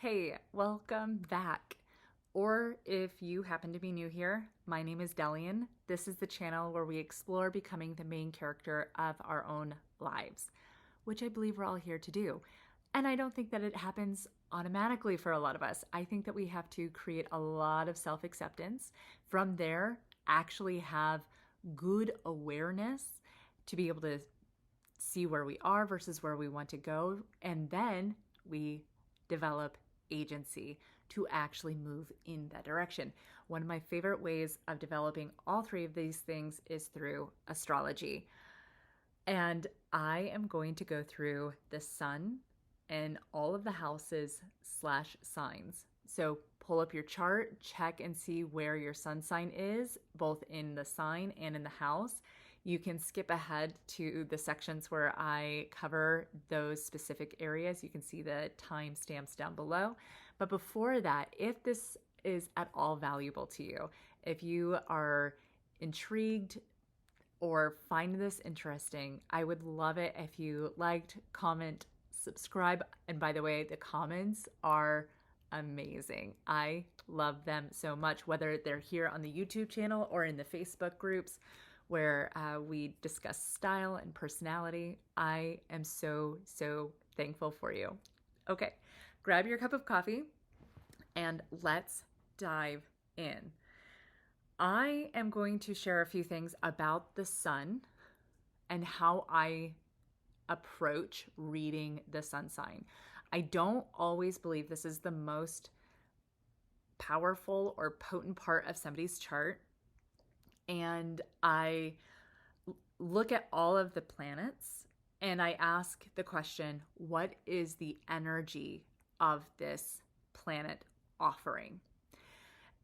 Hey, welcome back. Or if you happen to be new here, my name is Delian. This is the channel where we explore becoming the main character of our own lives, which I believe we're all here to do. And I don't think that it happens automatically for a lot of us. I think that we have to create a lot of self-acceptance. From there, actually have good awareness to be able to see where we are versus where we want to go. And then we develop agency to actually move in that direction. One of my favorite ways of developing all three of these things is through astrology. And I am going to go through the sun and all of the houses / signs. So pull up your chart, check and see where your sun sign is, both in the sign and in the house. You can skip ahead to the sections where I cover those specific areas. You can see the timestamps down below. But before that, if this is at all valuable to you, if you are intrigued or find this interesting, I would love it if you liked, comment, subscribe. And by the way, the comments are amazing. I love them so much, whether they're here on the YouTube channel or in the Facebook groups where we discuss style and personality. I am so thankful for you. Okay, grab your cup of coffee and let's dive in. I am going to share a few things about the sun and how I approach reading the sun sign. I don't always believe this is the most powerful or potent part of somebody's chart. And I look at all of the planets and I ask the question, what is the energy of this planet offering?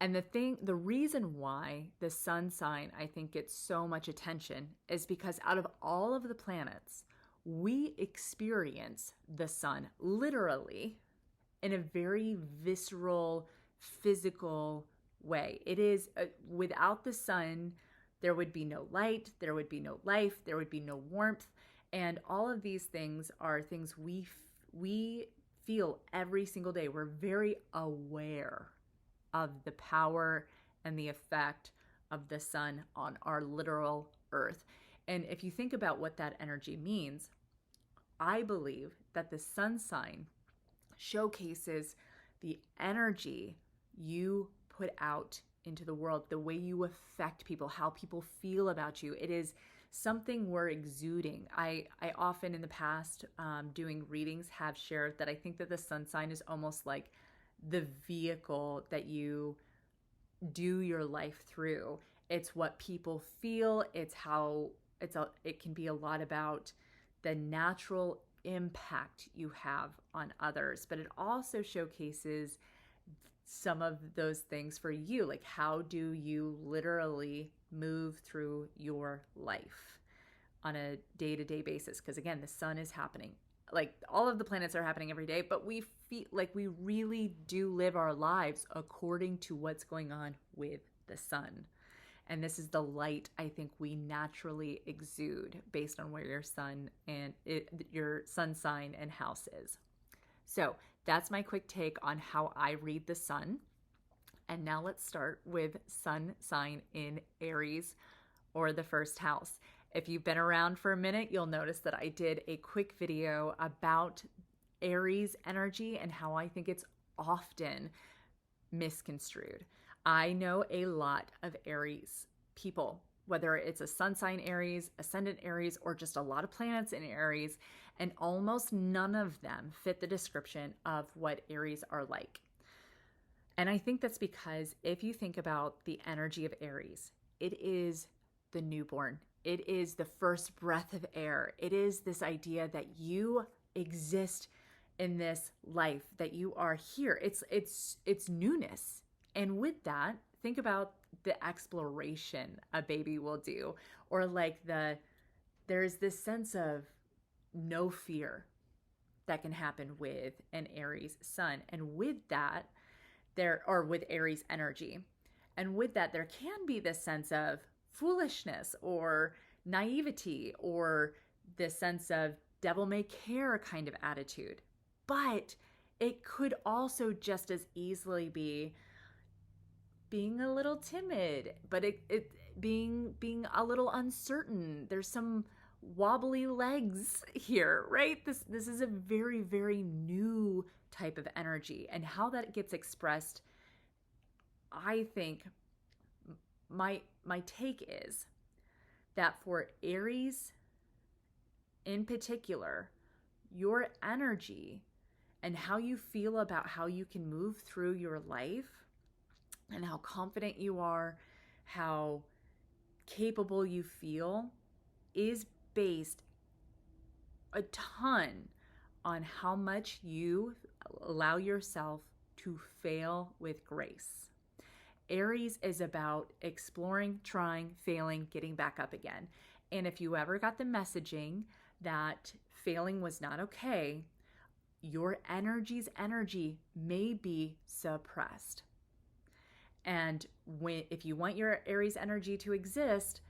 And the reason why the sun sign, I think, gets so much attention is because out of all of the planets, we experience the sun literally in a very visceral, physical way. It is without the sun, there would be no light, there would be no life, there would be no warmth, and all of these things are things we feel every single day. We're very aware of the power and the effect of the sun on our literal earth. And if you think about what that energy means, I believe that the sun sign showcases the energy you put out into the world, the way you affect people, how people feel about you. It is something we're exuding. I often in the past, doing readings, have shared that I think that the sun sign is almost like the vehicle that you do your life through. It's what people feel. It can be a lot about the natural impact you have on others, but it also showcases some of those things for you. Like, how do you literally move through your life on a day-to-day basis? Because again, the sun is happening. Like, all of the planets are happening every day, but we feel like we really do live our lives according to what's going on with the sun. And this is the light I think we naturally exude based on where your sun sign and house is. So that's my quick take on how I read the sun. And now let's start with sun sign in Aries, or the first house. If you've been around for a minute, you'll notice that I did a quick video about Aries energy and how I think it's often misconstrued. I know a lot of Aries people, whether it's a sun sign Aries, ascendant Aries, or just a lot of planets in Aries, and almost none of them fit the description of what Aries are like. And I think that's because if you think about the energy of Aries, it is the newborn. It is the first breath of air. It is this idea that you exist in this life, that you are here. It's newness. And with that, think about the exploration a baby will do, or like there's this sense of no fear that can happen with an Aries sun. And with that, with Aries energy. And with that, there can be this sense of foolishness or naivety or this sense of devil may care kind of attitude. But it could also just as easily be being a little timid, but it being a little uncertain. There's some wobbly legs here, right? This is a very, very new type of energy, and how that gets expressed, I think my take is that for Aries in particular, your energy and how you feel about how you can move through your life and how confident you are, how capable you feel, is based a ton on how much you allow yourself to fail with grace. Aries is about exploring, trying, failing, getting back up again. And if you ever got the messaging that failing was not okay, your energy may be suppressed. And if you want your Aries energy to exist,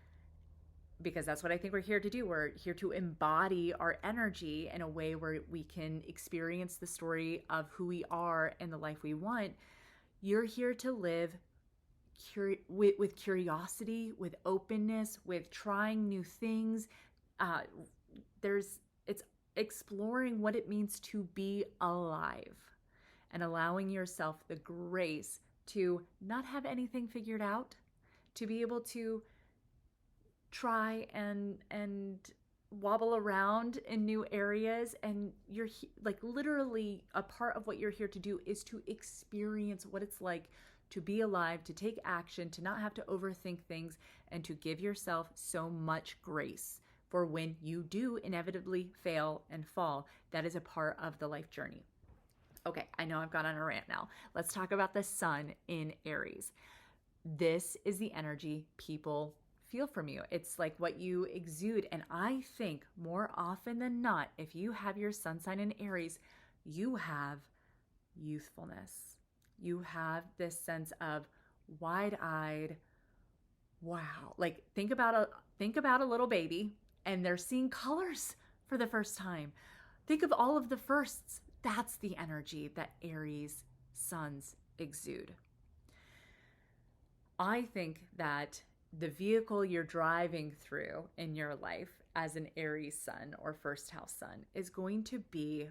because that's what I think we're here to do, we're here to embody our energy in a way where we can experience the story of who we are and the life we want. You're here to live with curiosity, with openness, with trying new things. It's exploring what it means to be alive and allowing yourself the grace to not have anything figured out, to be able to try and wobble around in new areas. And you're like, literally a part of what you're here to do is to experience what it's like to be alive, to take action, to not have to overthink things, and to give yourself so much grace for when you do inevitably fail and fall. That is a part of the life journey. Okay, I know I've gone on a rant now. Let's talk about the sun in Aries. This is the energy people feel from you. It's like what you exude. And I think more often than not, if you have your sun sign in Aries, you have youthfulness. You have this sense of wide-eyed, wow. Like think about a little baby and they're seeing colors for the first time. Think of all of the firsts. That's the energy that Aries suns exude. I think that the vehicle you're driving through in your life as an Aries sun or first house sun is going to be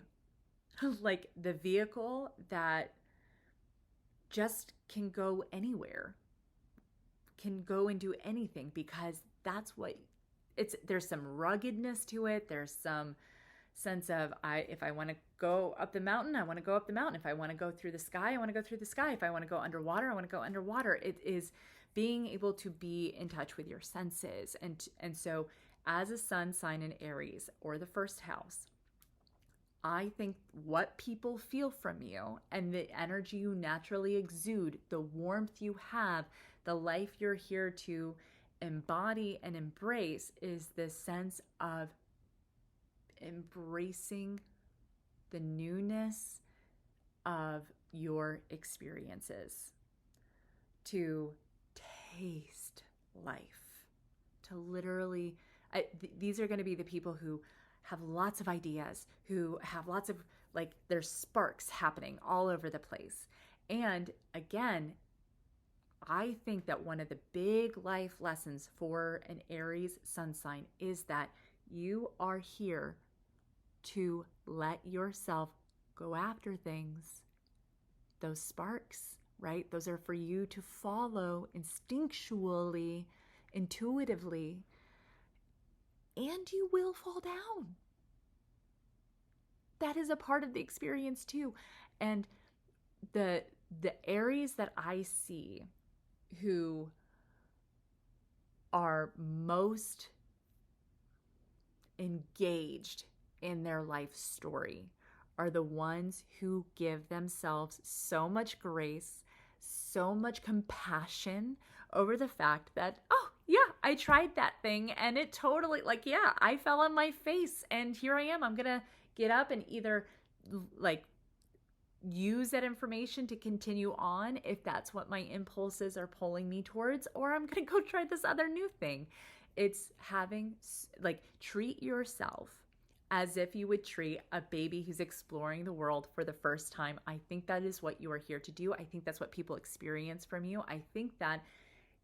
like the vehicle that just can go anywhere, can go and do anything, because that's what there's some ruggedness to it. There's some sense of, if I want to go up the mountain, I want to go up the mountain. If I want to go through the sky, I want to go through the sky. If I want to go underwater, I want to go underwater. It is being able to be in touch with your senses. And so as a sun sign in Aries or the first house, I think what people feel from you and the energy you naturally exude, the warmth you have, the life you're here to embody and embrace, is this sense of embracing the newness of your experiences, to taste life, to literally, these are going to be the people who have lots of ideas, who have lots of, like, there's sparks happening all over the place. And again, I think that one of the big life lessons for an Aries sun sign is that you are here to let yourself go after things. Those sparks, right? Those are for you to follow instinctually, intuitively, and you will fall down. That is a part of the experience too. And the Aries that I see who are most engaged in their life story are the ones who give themselves so much grace, so much compassion over the fact that, oh yeah, I tried that thing and it totally, like, yeah, I fell on my face and here I am. I'm gonna get up and either like use that information to continue on if that's what my impulses are pulling me towards, or I'm gonna go try this other new thing. It's having, like, treat yourself as if you would treat a baby who's exploring the world for the first time. I think that is what you are here to do. I think that's what people experience from you. I think that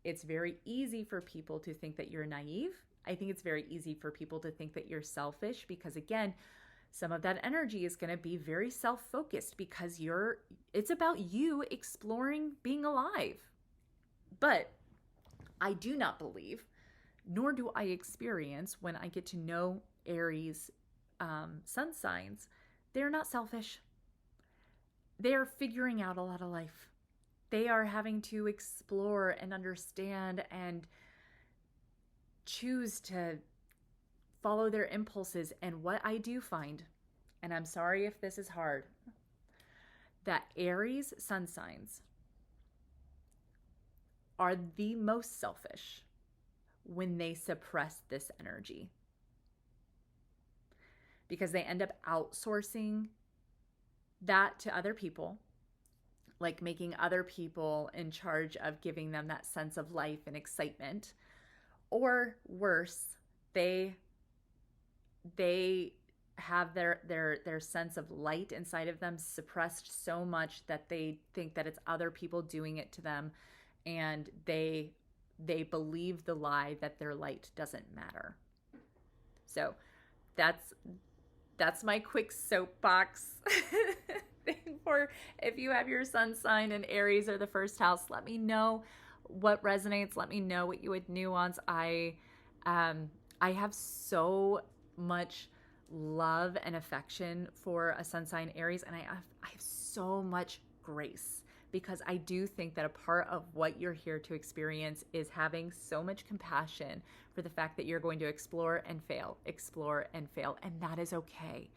it's very easy for people to think that you're naive. I think it's very easy for people to think that you're selfish because, again, some of that energy is going to be very self-focused because it's about you exploring being alive. But I do not believe, nor do I experience when I get to know Aries sun signs, they're not selfish. They're figuring out a lot of life. They are having to explore and understand and choose to follow their impulses. And what I do find, and I'm sorry if this is hard, that Aries sun signs are the most selfish when they suppress this energy, because they end up outsourcing that to other people, like making other people in charge of giving them that sense of life and excitement. Or worse, they have their sense of light inside of them suppressed so much that they think that it's other people doing it to them, and they believe the lie that their light doesn't matter. So that's my quick soapbox thing for if you have your sun sign in Aries or the first house. Let me know what resonates. Let me know what you would nuance. I have so much love and affection for a sun sign Aries, and I have so much grace, because I do think that a part of what you're here to experience is having so much compassion for the fact that you're going to explore and fail, and that is okay.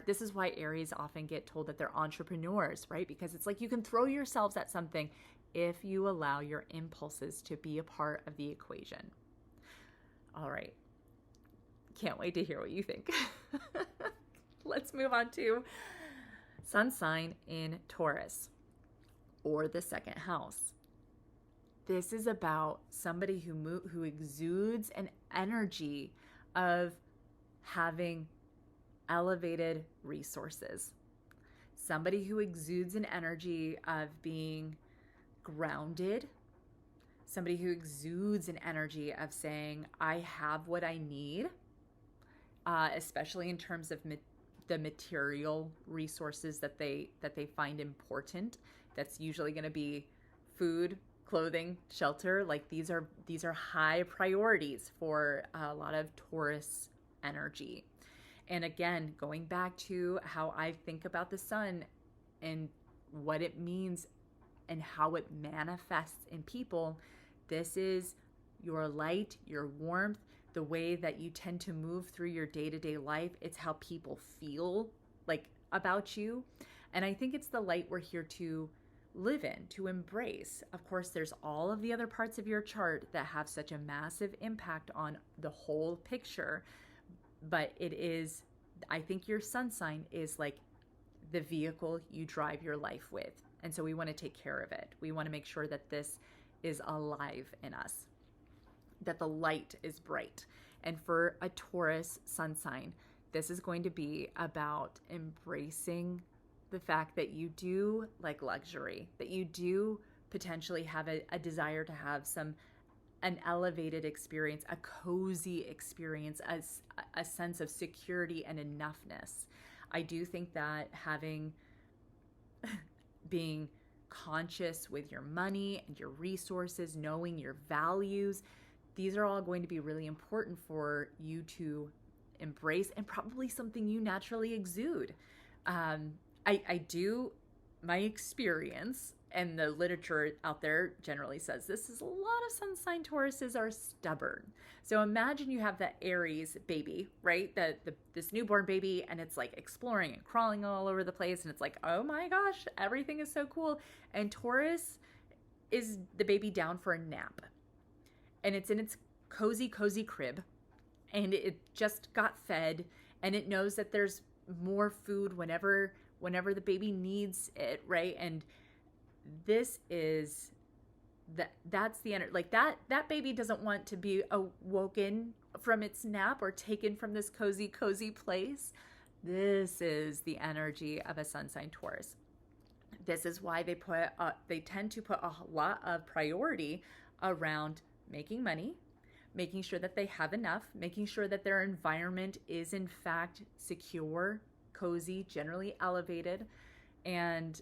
This is why Aries often get told that they're entrepreneurs, right? Because it's like you can throw yourselves at something if you allow your impulses to be a part of the equation. All right. Can't wait to hear what you think. Let's move on to sun sign in Taurus, or the second house. This is about somebody who exudes an energy of having elevated resources. Somebody who exudes an energy of being grounded. Somebody who exudes an energy of saying, I have what I need, especially in terms of the material resources that they find important. That's usually going to be food, clothing, shelter. Like these are high priorities for a lot of Taurus energy. And again, going back to how I think about the sun and what it means and how it manifests in people, this is your light, your warmth, the way that you tend to move through your day-to-day life. It's how people feel like about you. And I think it's the light we're here to live in, to embrace. Of course, there's all of the other parts of your chart that have such a massive impact on the whole picture. But I think your sun sign is like the vehicle you drive your life with. And so we want to take care of it. We want to make sure that this is alive in us, that the light is bright. And for a Taurus sun sign, this is going to be about embracing the fact that you do like luxury, that you do potentially have a desire to have an elevated experience, a cozy experience, a sense of security and enoughness. I do think that being conscious with your money and your resources, knowing your values, these are all going to be really important for you to embrace, and probably something you naturally exude. My experience and the literature out there generally says this is a lot of sun sign Tauruses are stubborn. So imagine you have that Aries baby, right? This newborn baby, and it's like exploring and crawling all over the place, and it's like, oh my gosh, everything is so cool. And Taurus is the baby down for a nap, and it's in its cozy crib, and it just got fed, and it knows that there's more food whenever the baby needs it, right? And this is That's the energy. Like that baby doesn't want to be awoken from its nap or taken from this cozy place. This is the energy of a sun sign Taurus. This is why they tend to put a lot of priority around making money, making sure that they have enough, making sure that their environment is in fact secure, cozy, generally elevated. And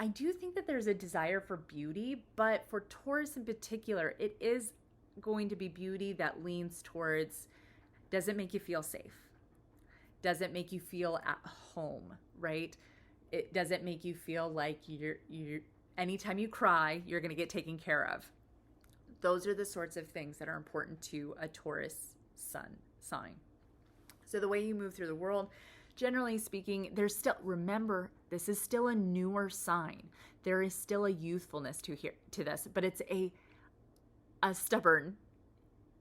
I do think that there's a desire for beauty, but for Taurus in particular, it is going to be beauty that leans towards, does it make you feel safe? Does it make you feel at home, right? It doesn't make you feel like you're anytime you cry, you're going to get taken care of. Those are the sorts of things that are important to a Taurus sun sign. So the way you move through the world, generally speaking, remember, this is still a newer sign. There is still a youthfulness to this, but it's a stubborn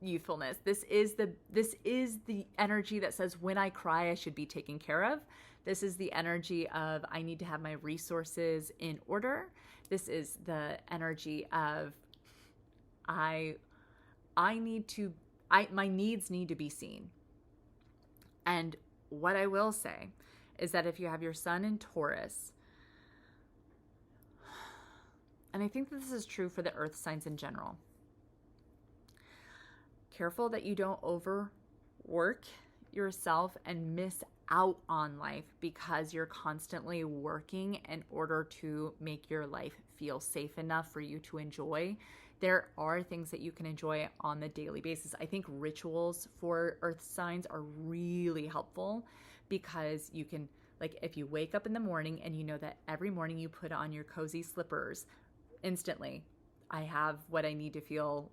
youthfulness. This is the energy that says, when I cry, I should be taken care of. This is the energy of, I need to have my resources in order. This is the energy of, my needs need to be seen. And what I will say is that if you have your sun in Taurus, and I think that this is true for the earth signs in general, careful that you don't overwork yourself and miss out on life because you're constantly working in order to make your life feel safe enough for you to enjoy. There are things that you can enjoy on the daily basis. I think rituals for earth signs are really helpful because you can, like, if you wake up in the morning and you know that every morning you put on your cozy slippers, instantly, I have what I need to feel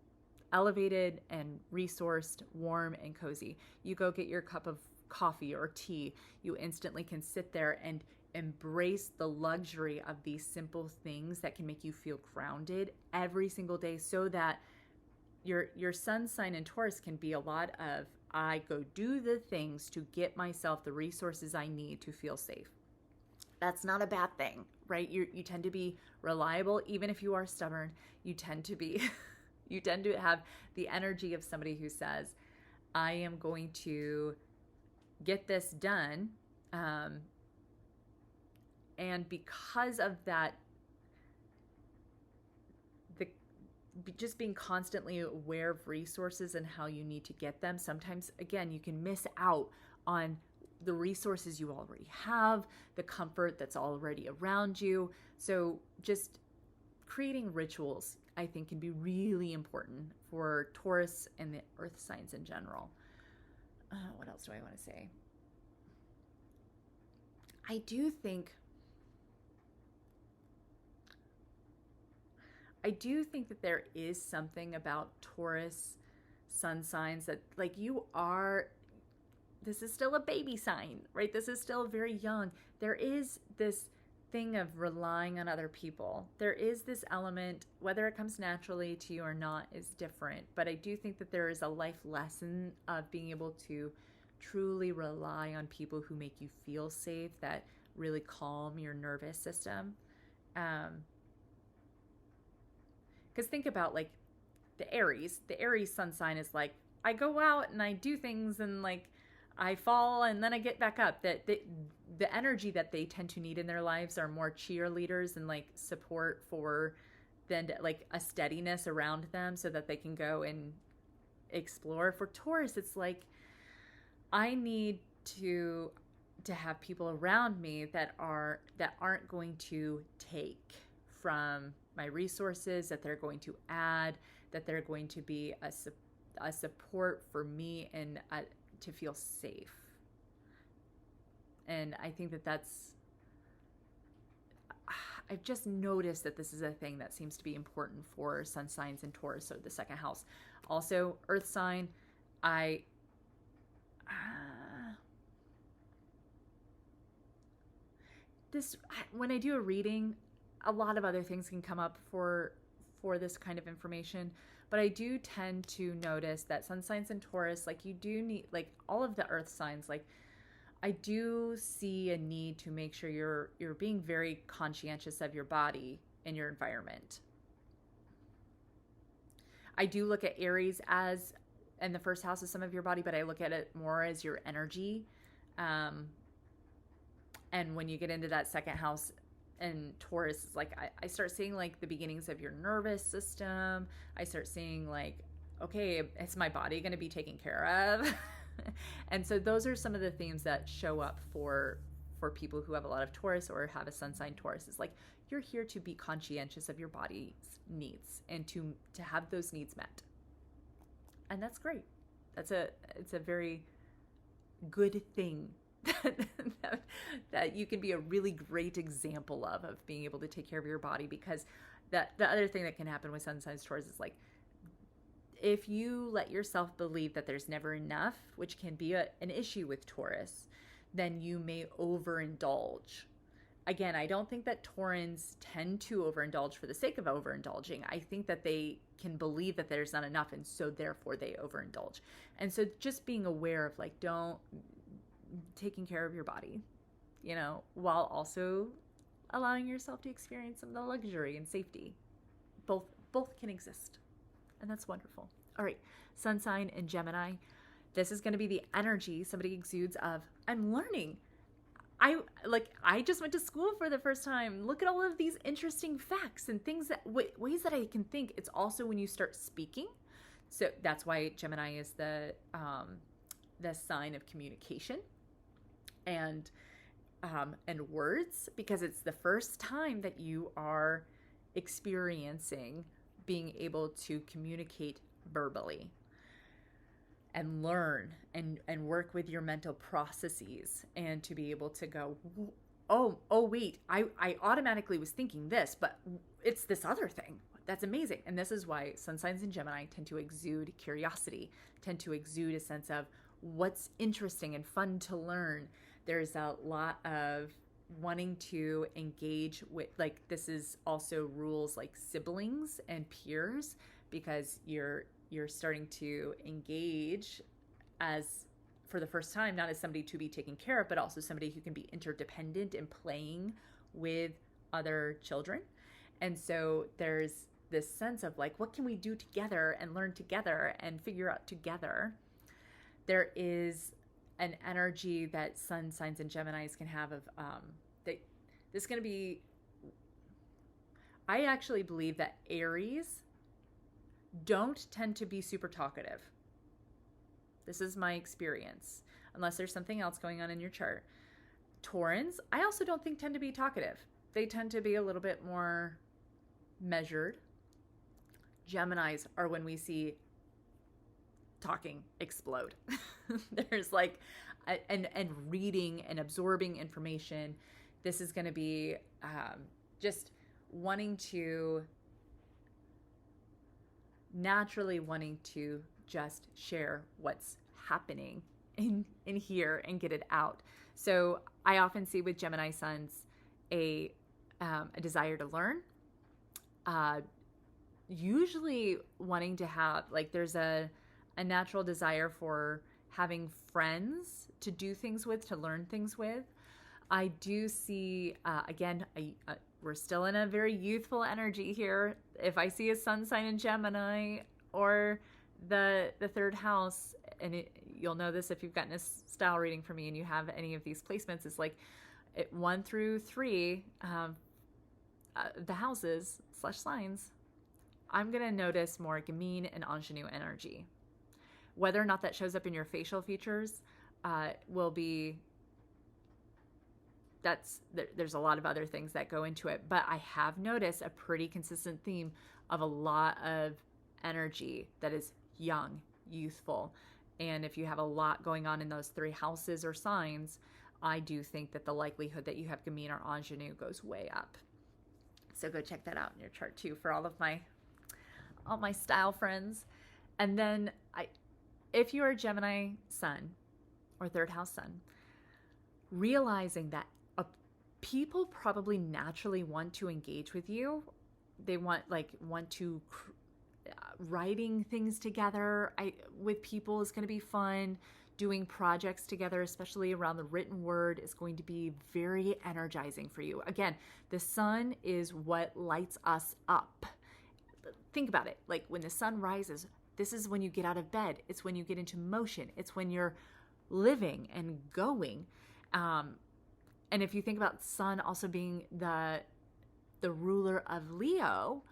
elevated and resourced, warm and cozy. You go get your cup of coffee or tea, you instantly can sit there and embrace the luxury of these simple things that can make you feel grounded every single day, so that your sun sign in Taurus can be a lot of, I go do the things to get myself the resources I need to feel safe. That's not a bad thing, right? You tend to be reliable, even if you are stubborn. You tend to be you tend to have the energy of somebody who says, I am going to get this done. And because of that, just being constantly aware of resources and how you need to get them, sometimes, again, you can miss out on the resources you already have, the comfort that's already around you. So just creating rituals, I think, can be really important for Taurus and the earth signs in general. What else do I want to say? I do think that there is something about Taurus sun signs that, like, this is still a baby sign, right? This is still very young. There is this thing of relying on other people. There is this element, whether it comes naturally to you or not is different, but I do think that there is a life lesson of being able to truly rely on people who make you feel safe, that really calm your nervous system. Because think about, like, the Aries sun sign is like, I go out and I do things and, like, I fall and then I get back up. That the energy that they tend to need in their lives are more cheerleaders and, like, support for than, like, a steadiness around them so that they can go and explore. For Taurus, it's like, I need to have people around me that aren't going to take from my resources, that they're going to add, that they're going to be a support for me and to feel safe. And I think I've just noticed that this is a thing that seems to be important for sun signs in Taurus, or the second house. Also, earth sign, when I do a reading, a lot of other things can come up for this kind of information, but I do tend to notice that sun signs in Taurus, like, you do need, like, all of the earth signs, like, I do see a need to make sure you're being very conscientious of your body and your environment. I do look at Aries as in the first house of some of your body, but I look at it more as your energy. And when you get into that second house and Taurus, it's like I start seeing like the beginnings of your nervous system. I start seeing like, okay, is my body going to be taken care of? And so those are some of the themes that show up for people who have a lot of Taurus or have a sun sign Taurus. Is like, you're here to be conscientious of your body's needs and to have those needs met. And that's great. It's a very good thing that you can be a really great example of being able to take care of your body. Because the other thing that can happen with sun signs Taurus is like, if you let yourself believe that there's never enough, which can be an issue with Taurus, then you may overindulge. Again, I don't think that Taurans tend to overindulge for the sake of overindulging. I think that they can believe that there's not enough, and so therefore they overindulge. And so just being aware of like, taking care of your body, while also allowing yourself to experience some of the luxury and safety. Both can exist. And that's wonderful. All right, sun sign in Gemini. This is going to be the energy somebody exudes of, I'm learning. I just went to school for the first time. Look at all of these interesting facts and things ways that I can think. It's also when you start speaking. So that's why Gemini is the sign of communication and words, because it's the first time that you are experiencing being able to communicate verbally and learn and work with your mental processes, and to be able to go, oh wait, I automatically was thinking this, but it's this other thing. That's amazing. And this is why sun signs in Gemini tend to exude curiosity, tend to exude a sense of what's interesting and fun to learn. There's a lot of wanting to engage with, like, this is also rules like siblings and peers, because you're starting to engage as, for the first time, not as somebody to be taken care of, but also somebody who can be interdependent and playing with other children. And so there's this sense of like, what can we do together and learn together and figure out together? There is an energy that sun signs and Geminis can have of that this is going to be, I actually believe that Aries don't tend to be super talkative. This is my experience, unless there's something else going on in your chart. Taurans, I also don't think tend to be talkative. They tend to be a little bit more measured. Geminis are when we see talking explode. There's like, and reading and absorbing information. This is going to be just naturally wanting to just share what's happening in here and get it out. So I often see with Gemini suns a desire to learn, usually wanting to have, like, there's a natural desire for having friends to do things with, to learn things with. I do see, again, we're still in a very youthful energy here. If I see a sun sign in Gemini or the third house, and you'll know this if you've gotten a style reading from me and you have any of these placements, it's like 1 through 3, the houses / signs, I'm going to notice more Gemini and ingenue energy. Whether or not that shows up in your facial features will be, there's a lot of other things that go into it, but I have noticed a pretty consistent theme of a lot of energy that is young, youthful. And if you have a lot going on in those 3 houses or signs, I do think that the likelihood that you have Gemini or ingenue goes way up. So go check that out in your chart too, for all my style friends. And then if you're a Gemini sun or third house sun, realizing that people probably naturally want to engage with you. They want to writing things together with people is going to be fun. Doing projects together, especially around the written word, is going to be very energizing for you. Again, the sun is what lights us up. Think about it. Like when the sun rises, this is when you get out of bed. It's when you get into motion. It's when you're living and going. And if you think about sun also being the ruler of Leo,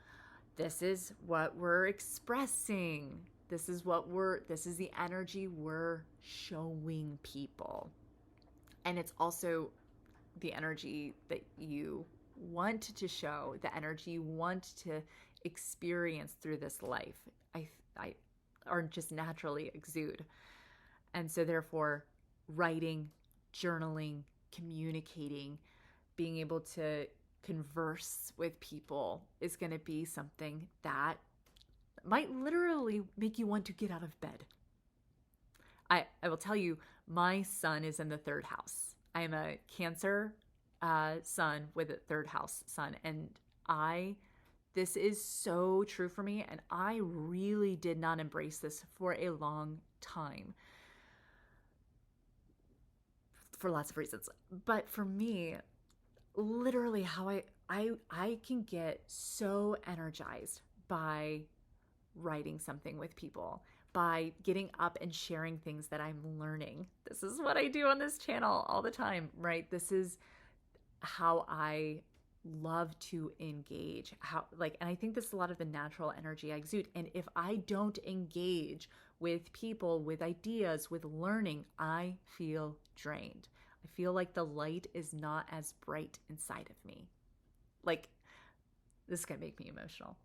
this is what we're expressing. This is the energy we're showing people. And it's also the energy that you want to show, the energy you want to experience through this life. I or just naturally exude. And so therefore, writing, journaling, communicating, being able to converse with people is going to be something that might literally make you want to get out of bed. I will tell you, my sun is in the 3rd house. I am a Cancer sun with a 3rd house sun. And this is so true for me. And I really did not embrace this for a long time for lots of reasons. But for me, literally how I can get so energized by writing something with people, by getting up and sharing things that I'm learning. This is what I do on this channel all the time, right? This is how I love to engage. And I think this is a lot of the natural energy I exude. And if I don't engage with people, with ideas, with learning, I feel drained. I feel like the light is not as bright inside of me. Like, this is going to make me emotional.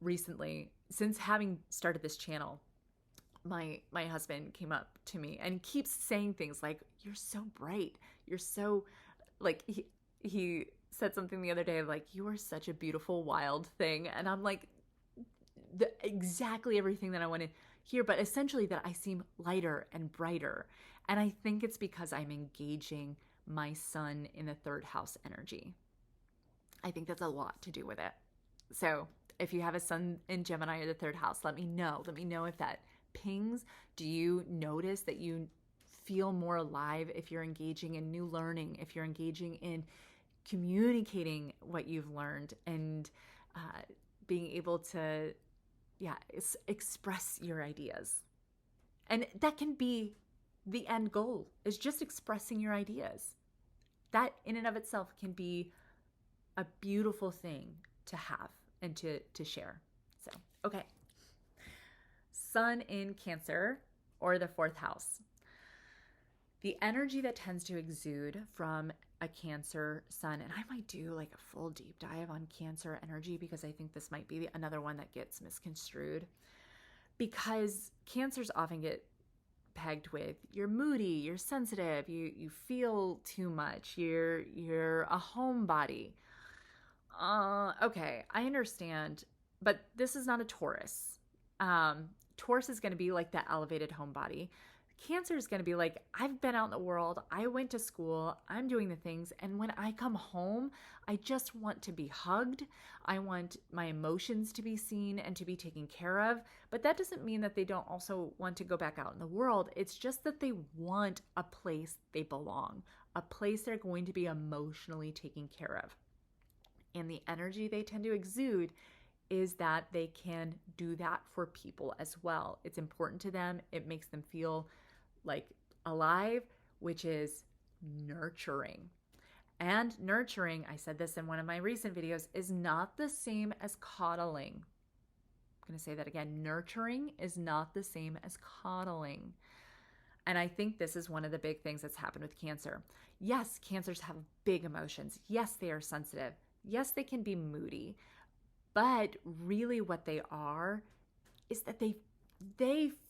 Recently, since having started this channel, my husband came up to me and keeps saying things like, "You're so bright. You're so," like, he said something the other day like, "You are such a beautiful wild thing." And I'm like, exactly everything that I want to hear, but essentially that I seem lighter and brighter. And I think it's because I'm engaging my sun in the 3rd house energy. I think that's a lot to do with it. So if you have a sun in Gemini or the 3rd house, let me know. Let me know if that pings. Do you notice that you feel more alive if you're engaging in new learning, if you're engaging in communicating what you've learned and being able to, express your ideas? And that can be the end goal, is just expressing your ideas. That in and of itself can be a beautiful thing to have and to share. So, okay. Sun in Cancer or the 4th house. The energy that tends to exude from a Cancer sun, and I might do like a full deep dive on Cancer energy because I think this might be another one that gets misconstrued, because Cancers often get pegged with you're moody, you're sensitive, you feel too much, you're a homebody. Okay, I understand, but this is not a Taurus. Taurus is going to be like that elevated homebody. Cancer is going to be like, I've been out in the world, I went to school, I'm doing the things, and when I come home, I just want to be hugged. I want my emotions to be seen and to be taken care of. But that doesn't mean that they don't also want to go back out in the world. It's just that they want a place they belong, a place they're going to be emotionally taken care of. And the energy they tend to exude is that they can do that for people as well. It's important to them. It makes them feel like alive, which is nurturing. And nurturing, I said this in one of my recent videos, is not the same as coddling. I'm going to say that again. Nurturing is not the same as coddling. And I think this is one of the big things that's happened with Cancer. Yes, Cancers have big emotions. Yes, they are sensitive. Yes, they can be moody. But really what they are is that they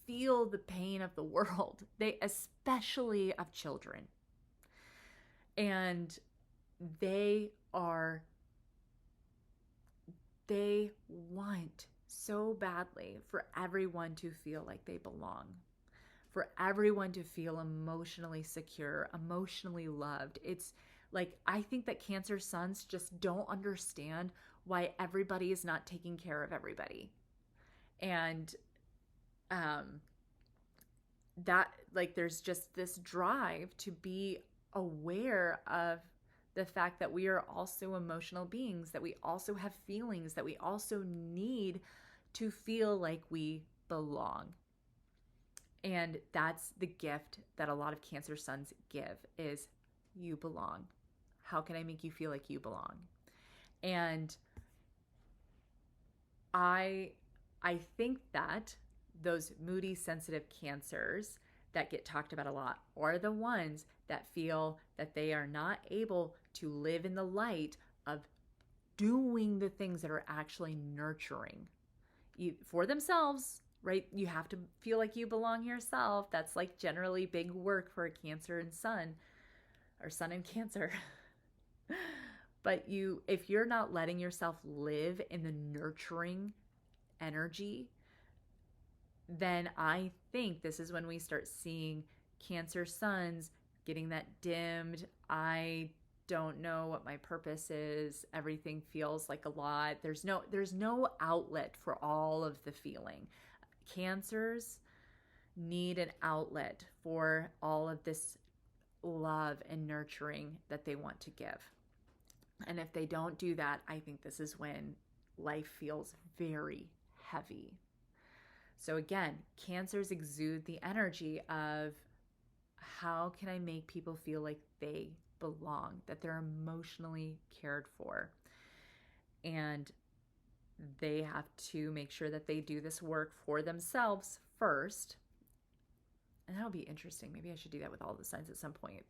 feel the pain of the world, especially of children. And they want so badly for everyone to feel like they belong, for everyone to feel emotionally secure, emotionally loved. It's like, I think that Cancer suns just don't understand why everybody is not taking care of everybody. And that, like, there's just this drive to be aware of the fact that we are also emotional beings, that we also have feelings, that we also need to feel like we belong. And that's the gift that a lot of Cancer suns give, is you belong. How can I make you feel like you belong? And I think that those moody, sensitive Cancers that get talked about a lot are the ones that feel that they are not able to live in the light of doing the things that are actually nurturing for themselves, right? You have to feel like you belong yourself. That's like generally big work for a Cancer and Sun, or Sun and Cancer. But if you're not letting yourself live in the nurturing energy, then I think this is when we start seeing Cancer suns getting that dimmed, I don't know what my purpose is, everything feels like a lot. There's no outlet for all of the feeling. Cancers need an outlet for all of this love and nurturing that they want to give. And if they don't do that, I think this is when life feels very heavy. So again, Cancers exude the energy of, how can I make people feel like they belong, that they're emotionally cared for? And they have to make sure that they do this work for themselves first. And that'll be interesting. Maybe I should do that with all the signs at some point,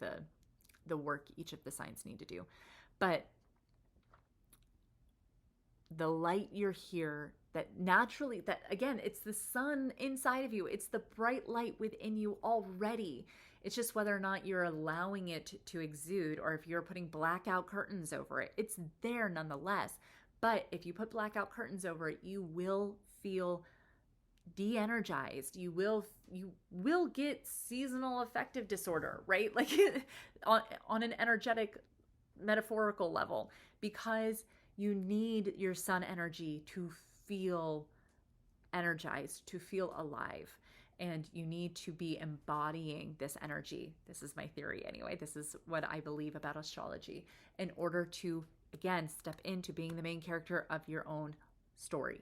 the work each of the signs need to do. But the light you're here, that naturally, that again, it's the sun inside of you. It's the bright light within you already. It's just whether or not you're allowing it to exude, or if you're putting blackout curtains over it. It's there nonetheless. But if you put blackout curtains over it, you will feel de-energized. You will get seasonal affective disorder, right? Like on an energetic, metaphorical level, because you need your sun energy to feel energized, to feel alive. And you need to be embodying this energy. This is my theory anyway. This is what I believe about astrology, in order to, again, step into being the main character of your own story.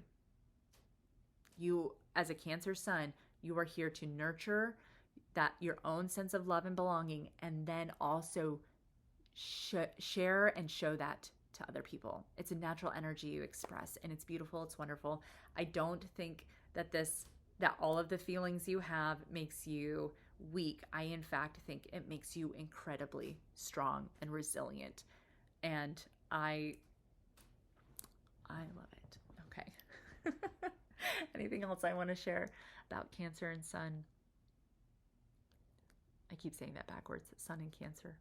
You, as a Cancer sun, you are here to nurture that, your own sense of love and belonging, and then also share and show that to other people. It's a natural energy you express, and it's beautiful. It's wonderful. I don't think that all of the feelings you have makes you weak. I, in fact, think it makes you incredibly strong and resilient. And I love it. Okay. Anything else I want to share about Cancer and Sun? I keep saying that backwards. Sun and Cancer.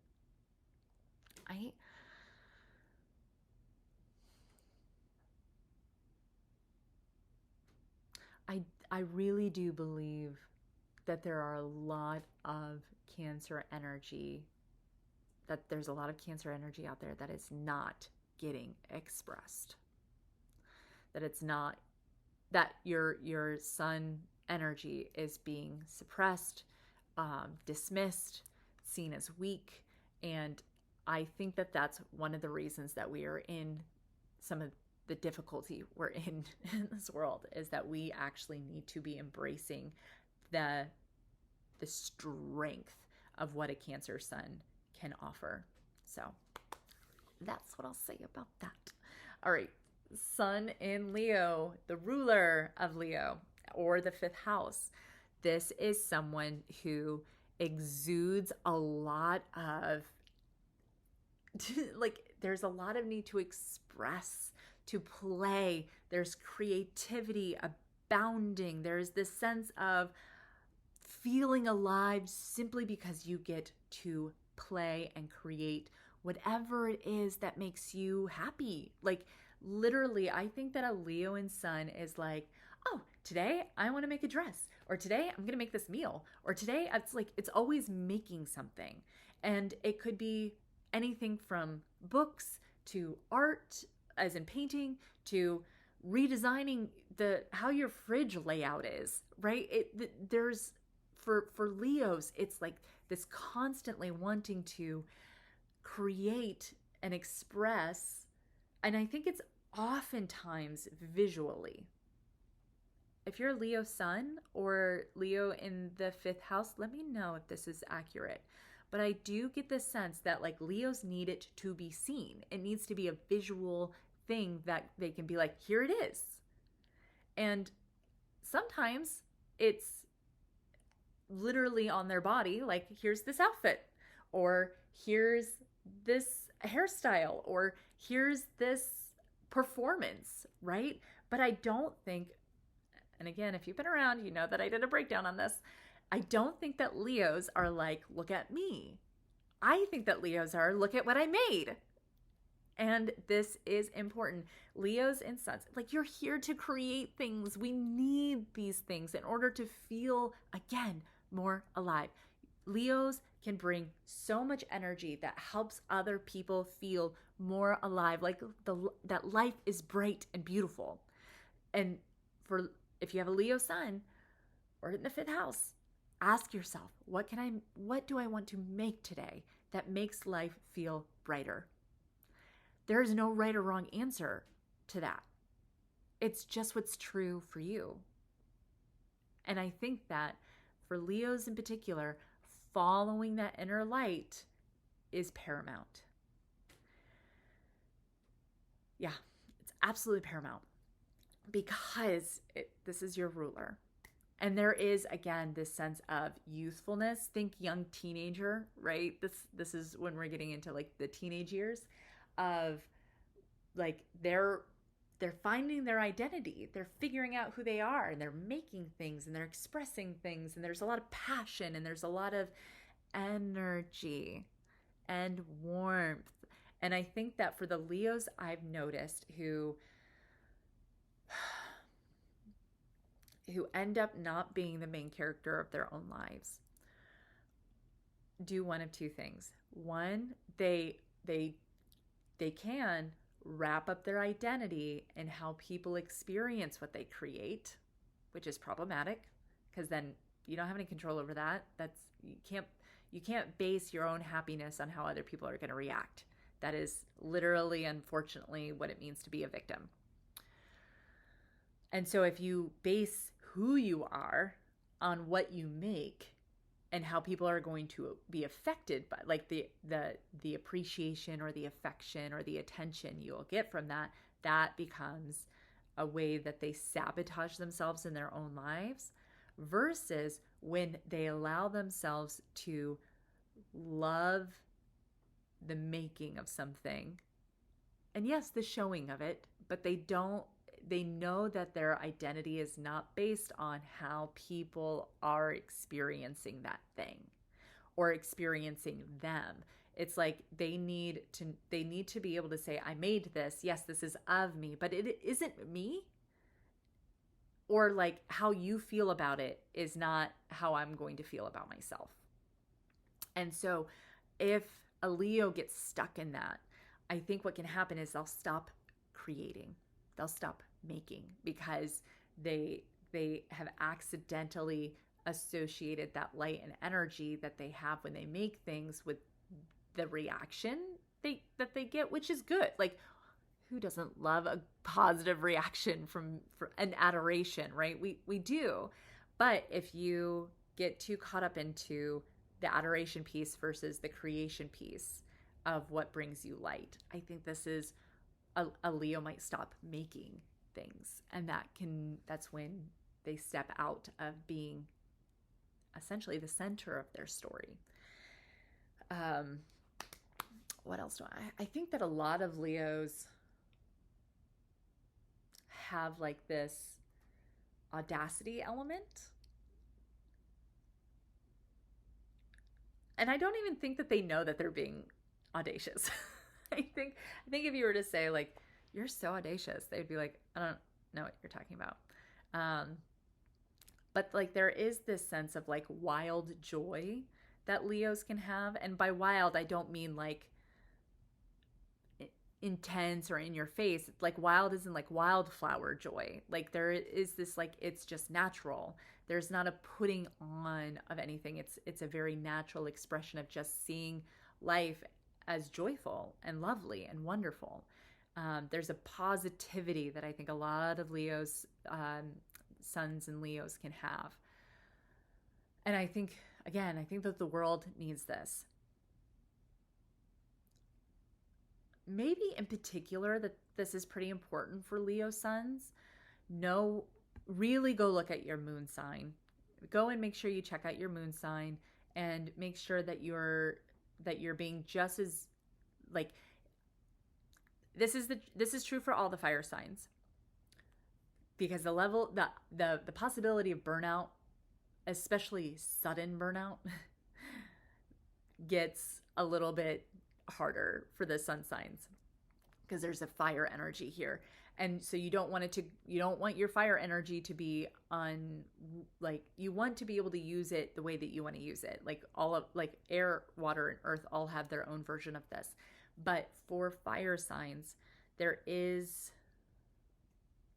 I really do believe that there are a lot of Cancer energy, that there's a lot of Cancer energy out there that is not getting expressed. That it's not, that your sun energy is being suppressed, dismissed, seen as weak. And I think that that's one of the reasons that we are in some of the difficulty we're in this world, is that we actually need to be embracing the strength of what a Cancer sun can offer. So that's what I'll say about that. All right. Sun in Leo, the ruler of Leo, or the 5th house. This is someone who exudes a lot of, like, there's a lot of need to express, to play. There's creativity abounding. There's this sense of feeling alive simply because you get to play and create whatever it is that makes you happy. Like, literally, I think that a Leo and Sun is like, oh, today I want to make a dress, or today I'm going to make this meal, or today it's always making something. And it could be anything from books to art, as in painting, to redesigning how your fridge layout is, right? There's for Leos, it's like this constantly wanting to create and express. And I think it's oftentimes visually. If you're a Leo sun or Leo in the 5th house, let me know if this is accurate. But I do get the sense that like Leos need it to be seen. It needs to be a visual thing that they can be like, here it is. And sometimes it's literally on their body, like, here's this outfit, or here's this hairstyle, or here's this performance, right? But I don't think, and again, if you've been around, you know that I did a breakdown on this. I don't think that Leos are like, look at me. I think that Leos are, look at what I made. And this is important. Leos and Suns, like, you're here to create things. We need these things in order to feel, again, more alive. Leos can bring so much energy that helps other people feel more alive, like that life is bright and beautiful. And if you have a Leo sun or in the 5th house, ask yourself, what do I want to make today that makes life feel brighter? There is no right or wrong answer to that. It's just what's true for you. And I think that for Leos in particular, following that inner light is paramount. Yeah, it's absolutely paramount because this is your ruler. And there is, again, this sense of youthfulness. Think young teenager, right? This is when we're getting into like the teenage years of like they're finding their identity. They're figuring out who they are, and they're making things and they're expressing things, and there's a lot of passion and there's a lot of energy and warmth. And I think that for the Leos I've noticed who end up not being the main character of their own lives do one of two things. One, they can wrap up their identity in how people experience what they create, which is problematic because then you don't have any control over that. You can't base your own happiness on how other people are going to react. That is literally, unfortunately, what it means to be a victim. And so if you base who you are on what you make and how people are going to be affected by like the appreciation or the affection or the attention you'll get from that becomes a way that they sabotage themselves in their own lives, versus when they allow themselves to love the making of something. And yes, the showing of it, but they know that their identity is not based on how people are experiencing that thing or experiencing them. It's like they need to be able to say, I made this. Yes, this is of me, but it isn't me. Or like how you feel about it is not how I'm going to feel about myself. And so if a Leo gets stuck in that, I think what can happen is they'll stop creating. They'll stop making because they have accidentally associated that light and energy that they have when they make things with the reaction that they get, which is good. Like, who doesn't love a positive reaction from an adoration, right? We do. But if you get too caught up into the adoration piece versus the creation piece of what brings you light, I think this is a Leo might stop making things, and that's when they step out of being essentially the center of their story. What else do I think that a lot of Leos have like this audacity element. And I don't even think that they know that they're being audacious. I think if you were to say like, you're so audacious, they'd be like, I don't know what you're talking about. But like there is this sense of like wild joy that Leos can have. And by wild, I don't mean like intense or in your face. Like wild isn't like wildflower joy. Like there is this like it's just natural. There's not a putting on of anything. It's a very natural expression of just seeing life as joyful and lovely and wonderful. There's a positivity that I think a lot of Leo's sons and Leos can have. And I think, again, I think that the world needs this. Maybe in particular that this is pretty important for Leo sons. No, really go look at your moon sign. Go and make sure you check out your moon sign and make sure that you're being just as like this is true for all the fire signs. Because the level the possibility of burnout, especially sudden burnout, gets a little bit harder for the sun signs because there's a fire energy here. And so you don't want your fire energy to be on, like, you want to be able to use it the way that you want to use it. Like all of, like, air, water, and earth all have their own version of this. But for fire signs, there is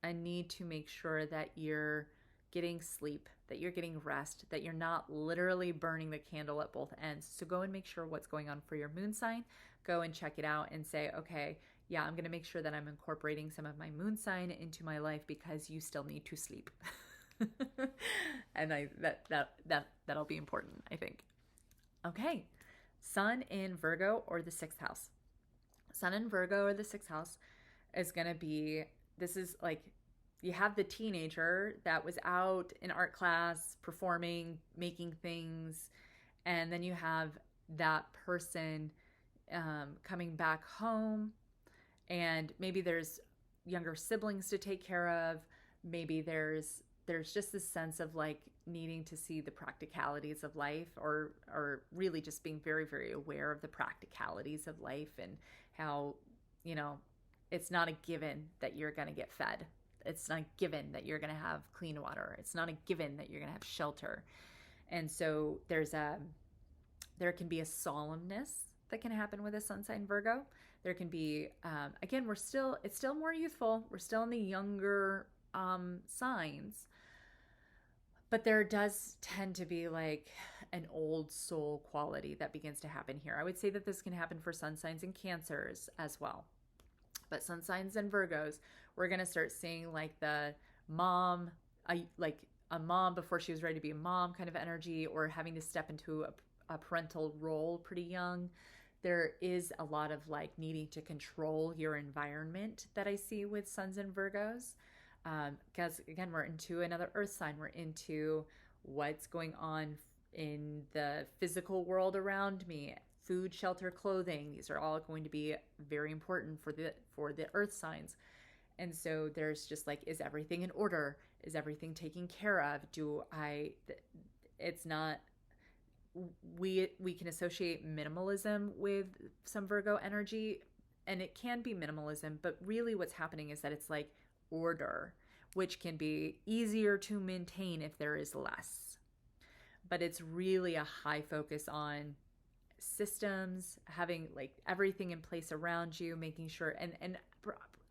a need to make sure that you're getting sleep, that you're getting rest, that you're not literally burning the candle at both ends. So go and make sure what's going on for your moon sign. Go and check it out and say, okay, yeah, I'm going to make sure that I'm incorporating some of my moon sign into my life because you still need to sleep. And that'll be important, I think. Okay. Sun in Virgo or the 6th house. Sun in Virgo or the 6th house is going to be, this is like, you have the teenager that was out in art class, performing, making things, and then you have that person coming back home, and maybe there's younger siblings to take care of. Maybe there's just this sense of like needing to see the practicalities of life, or really just being very, very aware of the practicalities of life and how, you know, it's not a given that you're going to get fed. It's not a given that you're going to have clean water. It's not a given that you're going to have shelter. And so there can be a solemnness that can happen with a sun sign Virgo. There can be, again, it's still more youthful. We're still in the younger signs, but there does tend to be like an old soul quality that begins to happen here. I would say that this can happen for sun signs and Cancers as well. But sun signs and Virgos, we're going to start seeing like the mom, like a mom before she was ready to be a mom kind of energy, or having to step into a parental role pretty young. There is a lot of like needing to control your environment that I see with suns and Virgos. Because again, we're into another earth sign. We're into what's going on in the physical world around me. Food, shelter, clothing. These are all going to be very important for the earth signs. And so there's just like, is everything in order? Is everything taken care of? It's not, we can associate minimalism with some Virgo energy, and it can be minimalism, but really what's happening is that it's like order, which can be easier to maintain if there is less. But it's really a high focus on systems, having like everything in place around you, making sure, and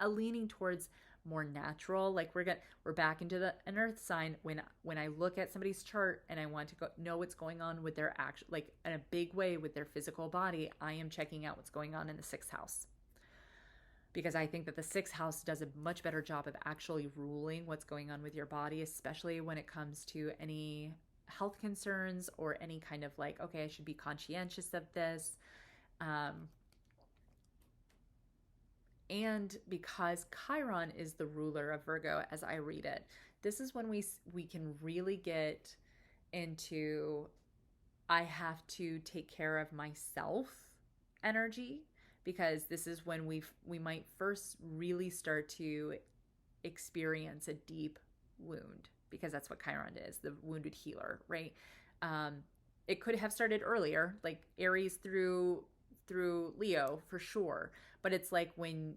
a leaning towards more natural. Like we're back into an earth sign. When I look at somebody's chart and I want to know what's going on with their like in a big way with their physical body, I am checking out what's going on in the 6th house, because I think that the 6th house does a much better job of actually ruling what's going on with your body, especially when it comes to any health concerns or any kind of like, okay, I should be conscientious of this. And because Chiron is the ruler of Virgo, as I read it, this is when we can really get into, I have to take care of myself energy, because this is when we might first really start to experience a deep wound, because that's what Chiron is, the wounded healer, right? It could have started earlier, like Aries through Leo for sure, but it's like when,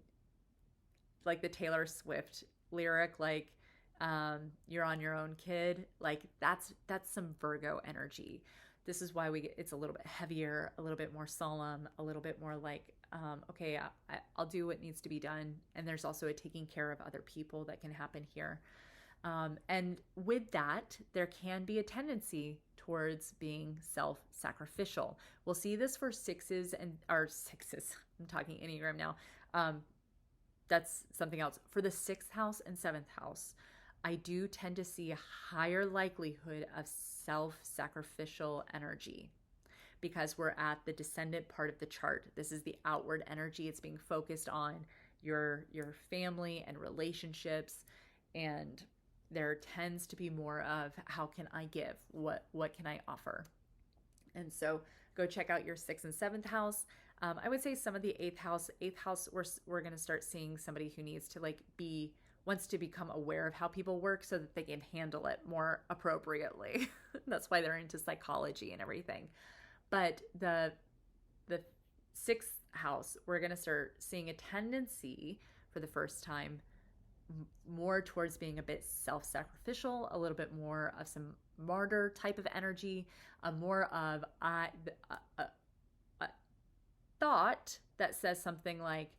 like the Taylor Swift lyric, like you're on your own, kid, like that's some Virgo energy. This is why it's a little bit heavier, a little bit more solemn, a little bit more like, okay, I'll do what needs to be done. And there's also a taking care of other people that can happen here. And with that, there can be a tendency towards being self-sacrificial. We'll see this for sixes. I'm talking Enneagram now. That's something else. For the 6th house and 7th house, I do tend to see a higher likelihood of self-sacrificial energy because we're at the descendant part of the chart. This is the outward energy. It's being focused on your family and relationships, and there tends to be more of how can I give? What can I offer? And so go check out your 6th and 7th house. I would say some of the 8th house, we're going to start seeing somebody who needs to wants to become aware of how people work so that they can handle it more appropriately. That's why they're into psychology and everything. But the 6th house, we're going to start seeing a tendency for the first time more towards being a bit self-sacrificial, a little bit more of some martyr type of energy, more of a thought that says something like,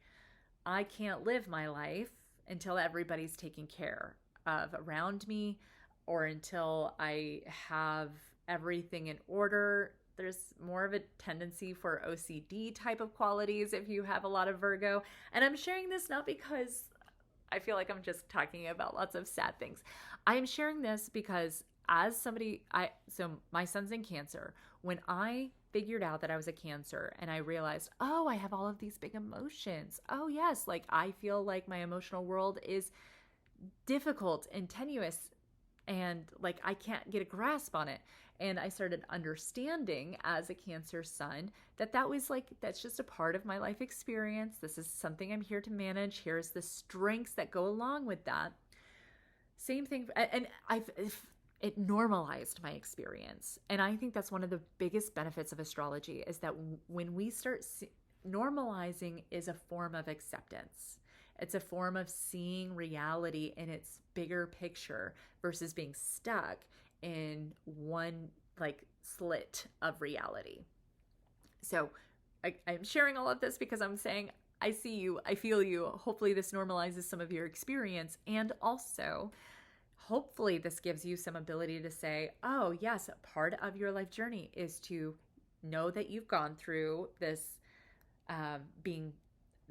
I can't live my life until everybody's taken care of around me, or until I have everything in order. There's more of a tendency for OCD type of qualities if you have a lot of Virgo. And I'm sharing this not because I feel like I'm just talking about lots of sad things. I am sharing this because as somebody, so my son's in Cancer. When I figured out that I was a Cancer and I realized, oh, I have all of these big emotions. Oh yes, like I feel like my emotional world is difficult and tenuous and like I can't get a grasp on it. And I started understanding as a Cancer sun that was like, that's just a part of my life experience. This is something I'm here to manage. Here's the strengths that go along with that. Same thing. And it normalized my experience. And I think that's one of the biggest benefits of astrology is that when we start normalizing is a form of acceptance. It's a form of seeing reality in its bigger picture versus being stuck in one like slit of reality. So I'm sharing all of this because I'm saying, I see you, I feel you. Hopefully this normalizes some of your experience. And also, hopefully this gives you some ability to say, oh yes, part of your life journey is to know that you've gone through this being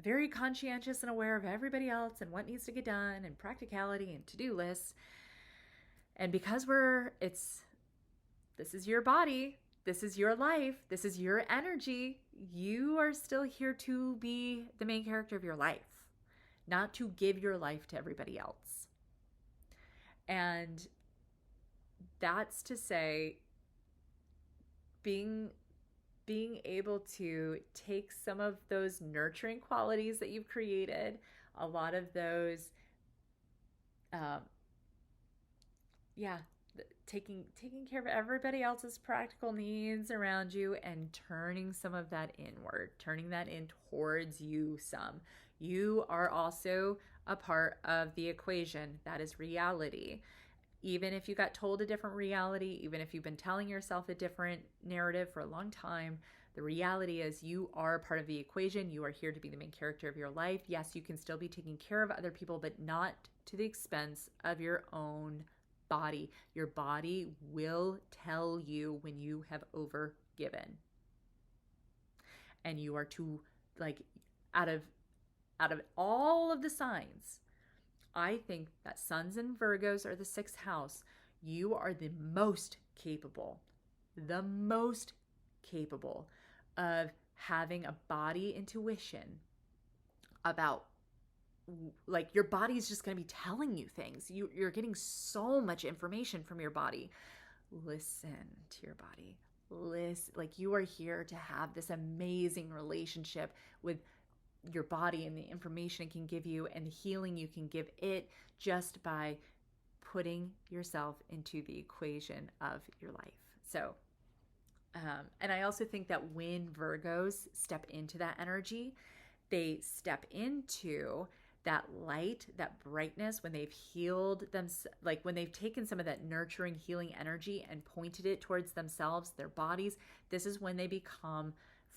very conscientious and aware of everybody else and what needs to get done and practicality and to-do lists. And because this is your body, this is your life, this is your energy, you are still here to be the main character of your life, not to give your life to everybody else. And that's to say, being able to take some of those nurturing qualities that you've created, a lot of those, taking care of everybody else's practical needs around you and turning some of that inward, turning that in towards you some. You are also a part of the equation. That is reality. Even if you got told a different reality, even if you've been telling yourself a different narrative for a long time, the reality is you are part of the equation. You are here to be the main character of your life. Yes, you can still be taking care of other people, but not to the expense of your own body. Your body will tell you when you have overgiven. And you are to, like, out of all of the signs, I think that Suns and Virgos are the 6th house. You are the most capable of having a body intuition about, like, your body is just going to be telling you things. You're getting so much information from your body. Listen to your body. Listen, like, you are here to have this amazing relationship with your body and the information it can give you and the healing you can give it just by putting yourself into the equation of your life. So, and I also think that when Virgos step into that energy, they step into that light, that brightness, when they've healed them, like when they've taken some of that nurturing, healing energy and pointed it towards themselves, their bodies, this is when they become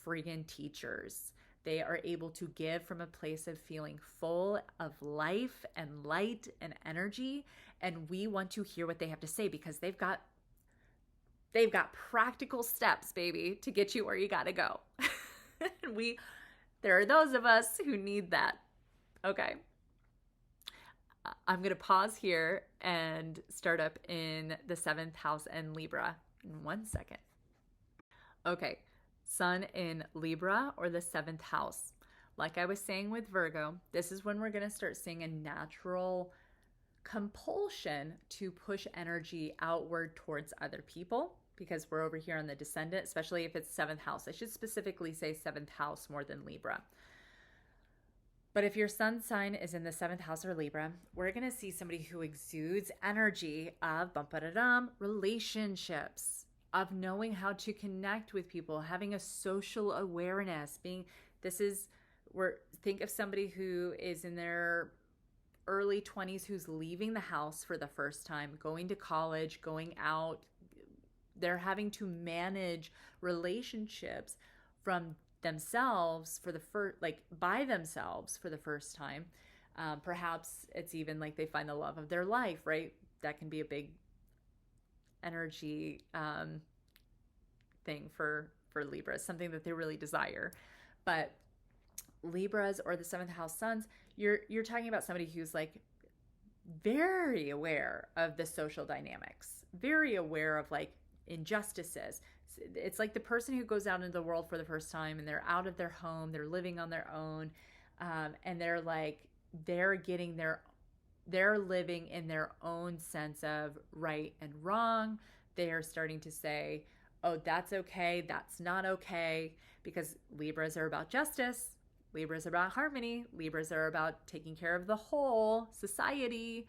friggin' teachers. They are able to give from a place of feeling full of life and light and energy. And we want to hear what they have to say because they've got practical steps, baby, to get you where you got to go. And there are those of us who need that. Okay. I'm going to pause here and start up in the 7th house and Libra in 1 second. Okay. Sun in Libra or the 7th house. Like I was saying with Virgo, this is when we're going to start seeing a natural compulsion to push energy outward towards other people because we're over here on the descendant, especially if it's 7th house. I should specifically say 7th house more than Libra. But if your sun sign is in the 7th house or Libra, we're going to see somebody who exudes energy of relationships, of knowing how to connect with people, having a social awareness, think of somebody who is in their early 20s who's leaving the house for the first time, going to college, going out. They're having to manage relationships from themselves by themselves for the first time. Perhaps it's even like they find the love of their life, right? That can be a big energy thing for Libras, something that they really desire. But Libras or the 7th house suns, you're talking about somebody who's like very aware of the social dynamics, very aware of like injustices. It's like the person who goes out into the world for the first time and they're out of their home, they're living on their own, and they're living in their own sense of right and wrong. They are starting to say, oh, that's okay, that's not okay, because Libras are about justice. Libras are about harmony. Libras are about taking care of the whole society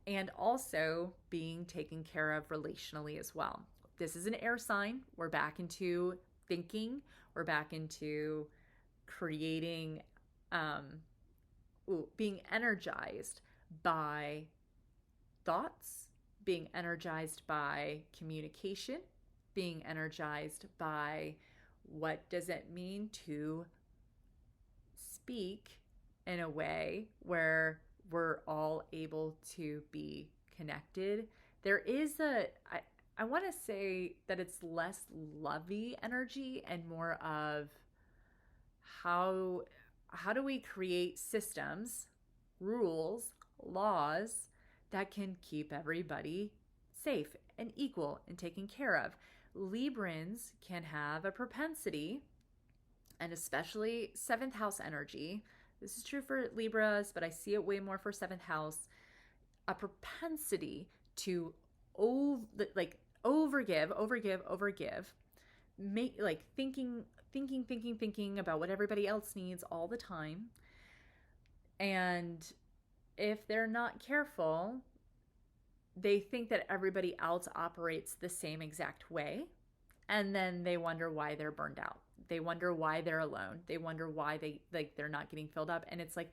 and also being taken care of relationally as well. This is an air sign. We're back into thinking. We're back into creating, being energized by thoughts, being energized by communication, being energized by what does it mean to speak in a way where we're all able to be connected. There is I want to say that it's less lovey energy and more of how do we create systems, rules, laws that can keep everybody safe and equal and taken care of. Librans can have a propensity, and especially 7th house energy. This is true for Libras, but I see it way more for 7th house. A propensity to overgive, thinking about what everybody else needs all the time. And if they're not careful, they think that everybody else operates the same exact way. And then they wonder why they're burned out. They wonder why they're alone. They wonder why they're not getting filled up. And it's like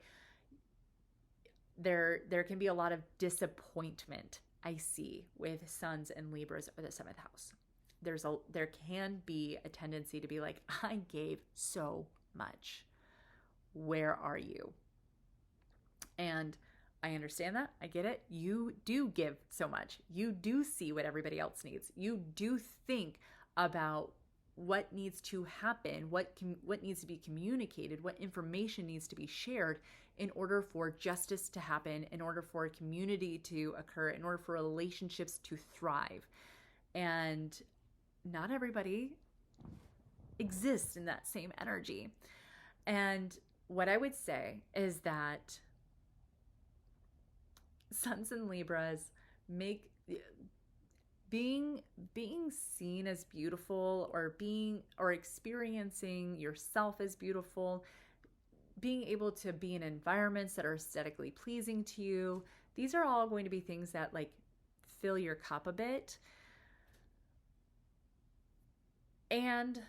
there can be a lot of disappointment I see with Suns and Libras or the 7th house. There can be a tendency to be like, I gave so much. Where are you? And I understand that. I get it. You do give so much. You do see what everybody else needs. You do think about what needs to happen, what needs to be communicated, what information needs to be shared in order for justice to happen, in order for a community to occur, in order for relationships to thrive. And not everybody exists in that same energy. And what I would say is that Suns and Libras make being seen as beautiful, or experiencing yourself as beautiful, being able to be in environments that are aesthetically pleasing to you. These are all going to be things that like fill your cup a bit. And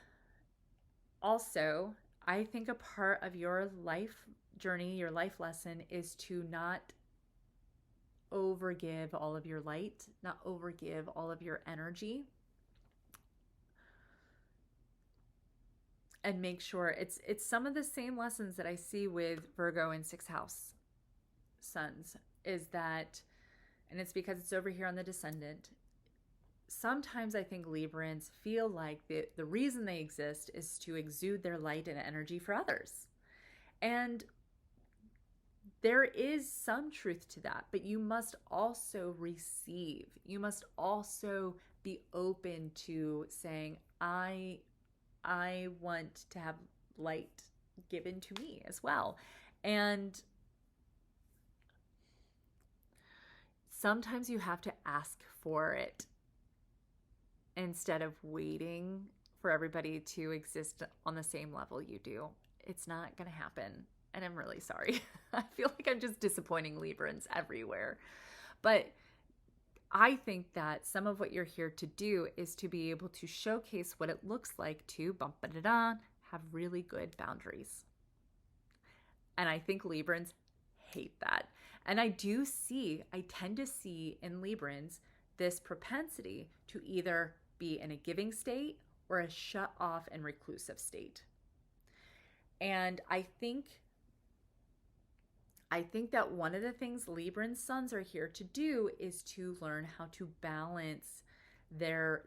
also, I think a part of your life journey, your life lesson, is to not overgive all of your light, not overgive all of your energy, and make sure it's some of the same lessons that I see with Virgo and sixth house suns, is that, and it's because it's over here on the descendant. Sometimes I think Librans feel like the reason they exist is to exude their light and energy for others. And there is some truth to that, but you must also receive. You must also be open to saying, I want to have light given to me as well. And sometimes you have to ask for it instead of waiting for everybody to exist on the same level you do. It's not going to happen. And I'm really sorry. I feel like I'm just disappointing Librans everywhere. But I think that some of what you're here to do is to be able to showcase what it looks like to have really good boundaries. And I think Librans hate that. And I tend to see in Librans this propensity to either be in a giving state or a shut off and reclusive state. And I think that one of the things Libran suns are here to do is to learn how to balance their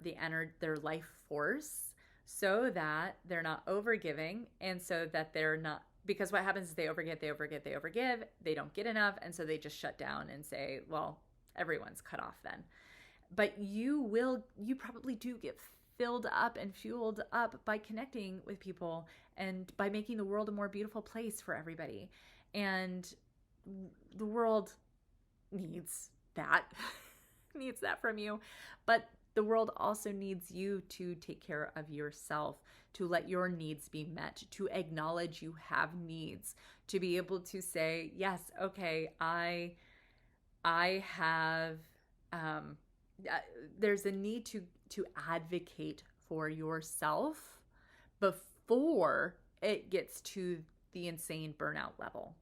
life force so that they're not overgiving, and so that they're not, because what happens is they overgive, they don't get enough, and so they just shut down and say, well, everyone's cut off then. But you probably do get filled up and fueled up by connecting with people and by making the world a more beautiful place for everybody. And the world needs that, needs that from you. But the world also needs you to take care of yourself, to let your needs be met, to acknowledge you have needs, to be able to say, yes, okay, I have, there's a need to advocate for yourself before it gets to the insane burnout level.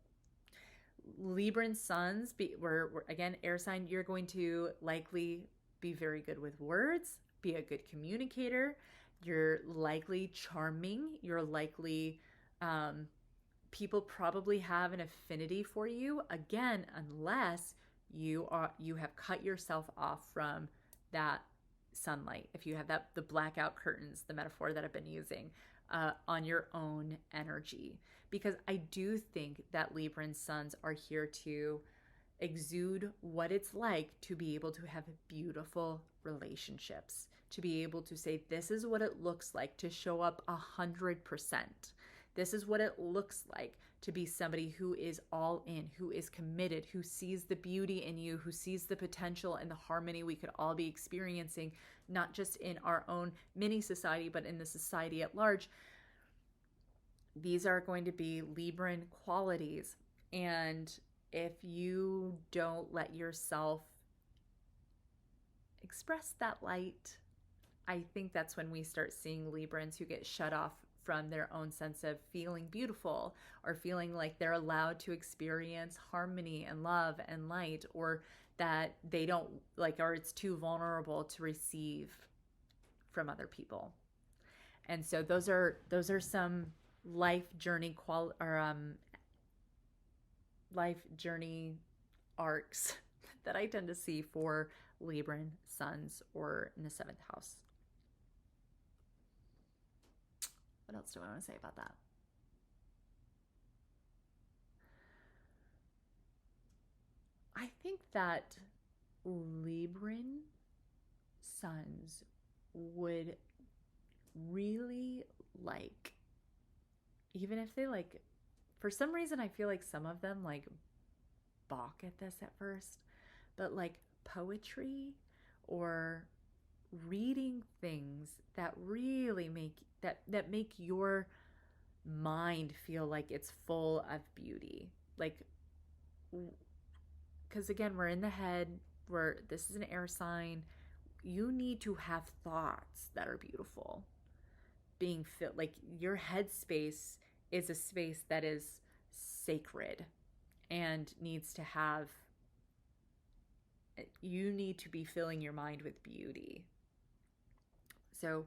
Libran suns, we're again, air sign, you're going to likely be very good with words, be a good communicator. You're likely charming. You're likely, people probably have an affinity for you, again, unless you have cut yourself off from that sunlight. If you have the blackout curtains, the metaphor that I've been using, on your own energy. Because I do think that Libran suns are here to exude what it's like to be able to have beautiful relationships, to be able to say, this is what it looks like to show up 100%. This is what it looks like to be somebody who is all in, who is committed, who sees the beauty in you, who sees the potential and the harmony we could all be experiencing, not just in our own mini society, but in the society at large. These are going to be Libran qualities. And if you don't let yourself express that light, I think that's when we start seeing Librans who get shut off from their own sense of feeling beautiful, or feeling like they're allowed to experience harmony and love and light, or that they don't like, or it's too vulnerable to receive from other people. And so those are some life journey life journey arcs that I tend to see for Libran suns or in the 7th house. What else do I want to say about that? I think that Libran suns would really like, even if they like, for some reason I feel like some of them like balk at this at first, but like poetry or reading things that really make your mind feel like it's full of beauty. Like, because again, we're in the head, this is an air sign. You need to have thoughts that are beautiful. Being filled, like your head space is a space that is sacred and needs to have, you need to be filling your mind with beauty. So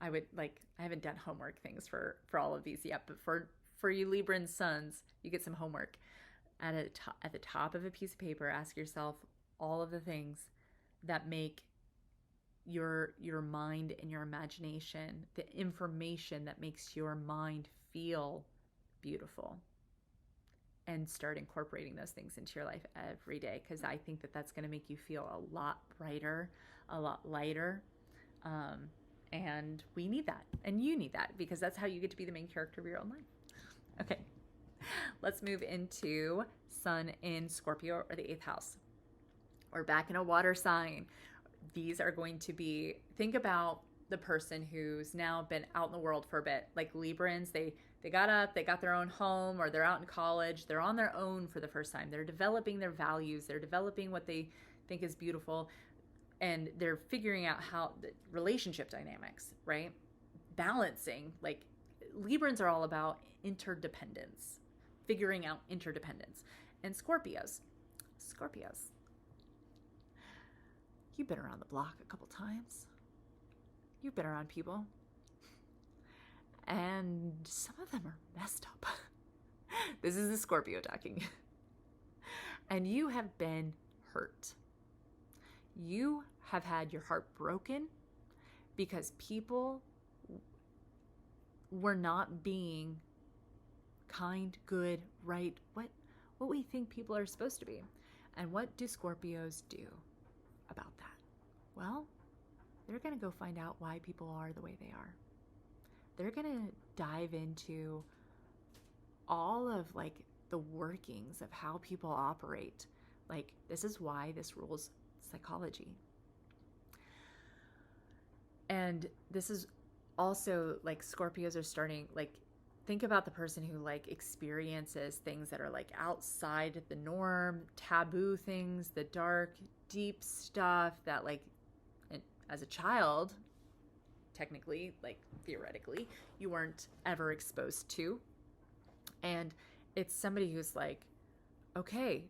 I haven't done homework things for all of these yet, but for you Libra and Suns, you get some homework. At the top of a piece of paper, ask yourself all of the things that make your mind and your imagination, the information that makes your mind feel beautiful, and start incorporating those things into your life every day, because I think that that's going to make you feel a lot brighter, a lot lighter. And we need that, and you need that, because that's how you get to be the main character of your own life. Okay, let's move into Sun in Scorpio, or the 8th house. We're back in a water sign. These are going to be, think about the person who's now been out in the world for a bit, like Librans. They got up, they got their own home, or they're out in college. They're on their own for the first time. They're developing their values. They're developing what they think is beautiful. And they're figuring out how the relationship dynamics, right? Balancing, like Librans are all about interdependence, figuring out interdependence. And Scorpios, you've been around the block a couple times. You've been around people. And some of them are messed up. This is the Scorpio talking. And you have been hurt. You have had your heart broken because people were not being kind, good, right, what we think people are supposed to be. And what do Scorpios do about that? Well, they're going to go find out why people are the way they are. They're going to dive into all of like the workings of how people operate. Like, this is why this rules psychology. And this is also like Scorpios are starting, like, think about the person who like experiences things that are like outside the norm, taboo things, the dark, deep stuff that like as a child, technically, like theoretically, you weren't ever exposed to. And it's somebody who's like, okay,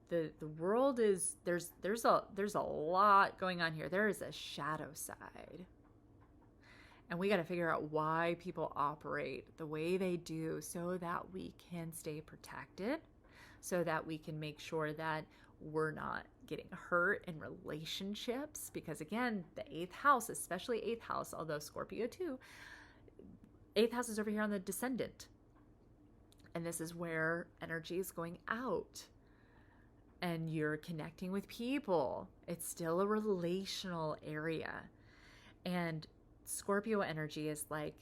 the world is, there's a lot going on here. There is a shadow side. And we got to figure out why people operate the way they do so that we can stay protected, so that we can make sure that we're not getting hurt in relationships. Because again, the 8th house, especially 8th house, although Scorpio too, 8th house is over here on the descendant. And this is where energy is going out. And you're connecting with people. It's still a relational area. And Scorpio energy is like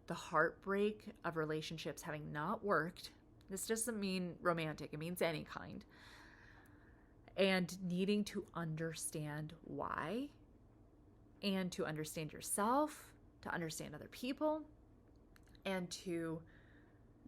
the heartbreak of relationships having not worked. This doesn't mean romantic. It means any kind. And needing to understand why, and to understand yourself, to understand other people, and to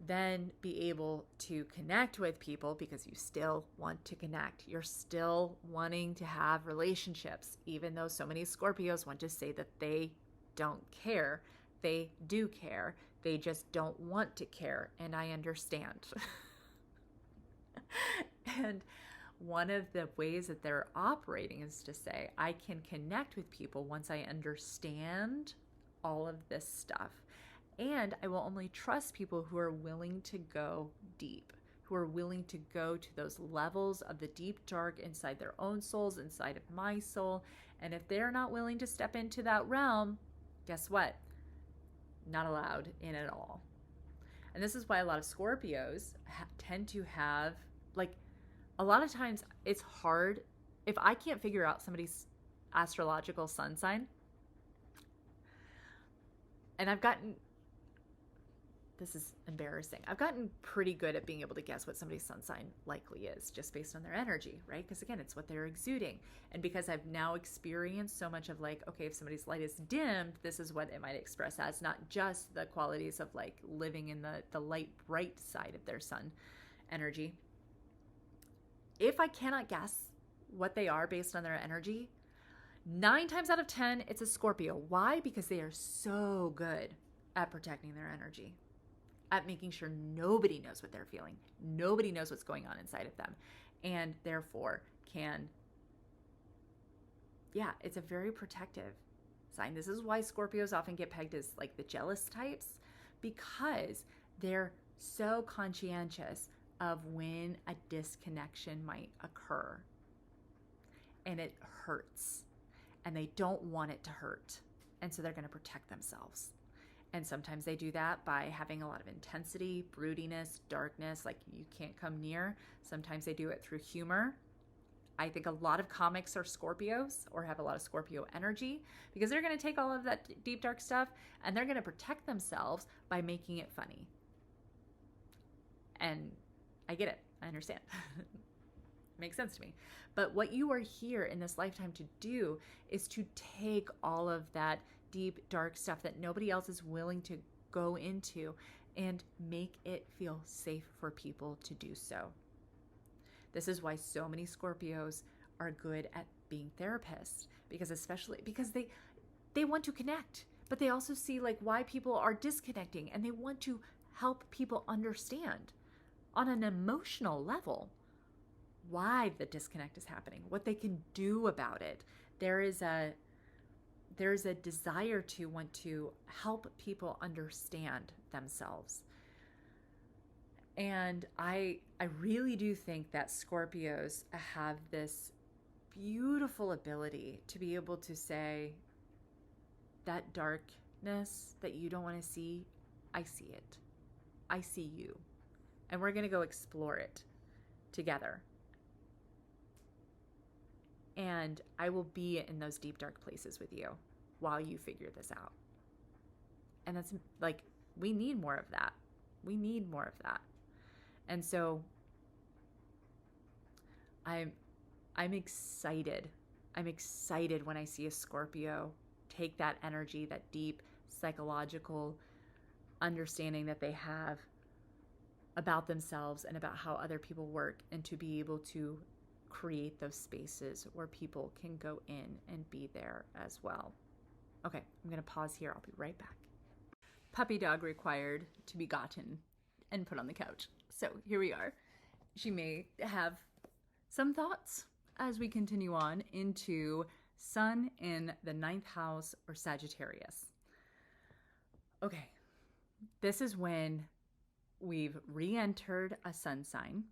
then be able to connect with people, because you still want to connect. You're still wanting to have relationships, even though so many Scorpios want to say that they don't care. They do care. They just don't want to care. And I understand. And one of the ways that they're operating is to say, I can connect with people once I understand all of this stuff. And I will only trust people who are willing to go deep, who are willing to go to those levels of the deep dark inside their own souls, inside of my soul. And if they're not willing to step into that realm, guess what? Not allowed in at all. And this is why a lot of Scorpios tend to have, like, a lot of times it's hard. If I can't figure out somebody's astrological sun sign, and this is embarrassing, I've gotten pretty good at being able to guess what somebody's sun sign likely is just based on their energy, right? Because again, it's what they're exuding. And because I've now experienced so much of like, okay, if somebody's light is dimmed, this is what it might express as, not just the qualities of like living in the light, bright side of their sun energy. If I cannot guess what they are based on their energy, 9 times out of 10, it's a Scorpio. Why? Because they are so good at protecting their energy. at making sure nobody knows what they're feeling. Nobody knows what's going on inside of them. And therefore it's a very protective sign. This is why Scorpios often get pegged as like the jealous types, because they're so conscientious of when a disconnection might occur. And it hurts. And they don't want it to hurt. And so they're going to protect themselves. And sometimes they do that by having a lot of intensity, broodiness, darkness, like you can't come near. Sometimes they do it through humor. I think a lot of comics are Scorpios or have a lot of Scorpio energy, because they're going to take all of that deep, dark stuff and they're going to protect themselves by making it funny. And I get it. I understand. Makes sense to me. But what you are here in this lifetime to do is to take all of that deep, dark stuff that nobody else is willing to go into and make it feel safe for people to do so. This is why so many Scorpios are good at being therapists, because they want to connect, but they also see like why people are disconnecting, and they want to help people understand on an emotional level why the disconnect is happening, what they can do about it. There's a desire to want to help people understand themselves. And I really do think that Scorpios have this beautiful ability to be able to say, that darkness that you don't want to see, I see it. I see you. And we're going to go explore it together. And I will be in those deep, dark places with you while you figure this out. And that's like, we need more of that. We need more of that. And so I'm excited. I'm excited when I see a Scorpio take that energy, that deep psychological understanding that they have about themselves and about how other people work, and to be able to create those spaces where people can go in and be there as well. Okay, I'm going to pause here. I'll be right back. Puppy dog required to be gotten and put on the couch. So here we are. She may have some thoughts as we continue on into Sun in the 9th house or Sagittarius. Okay, this is when we've re-entered a sun sign.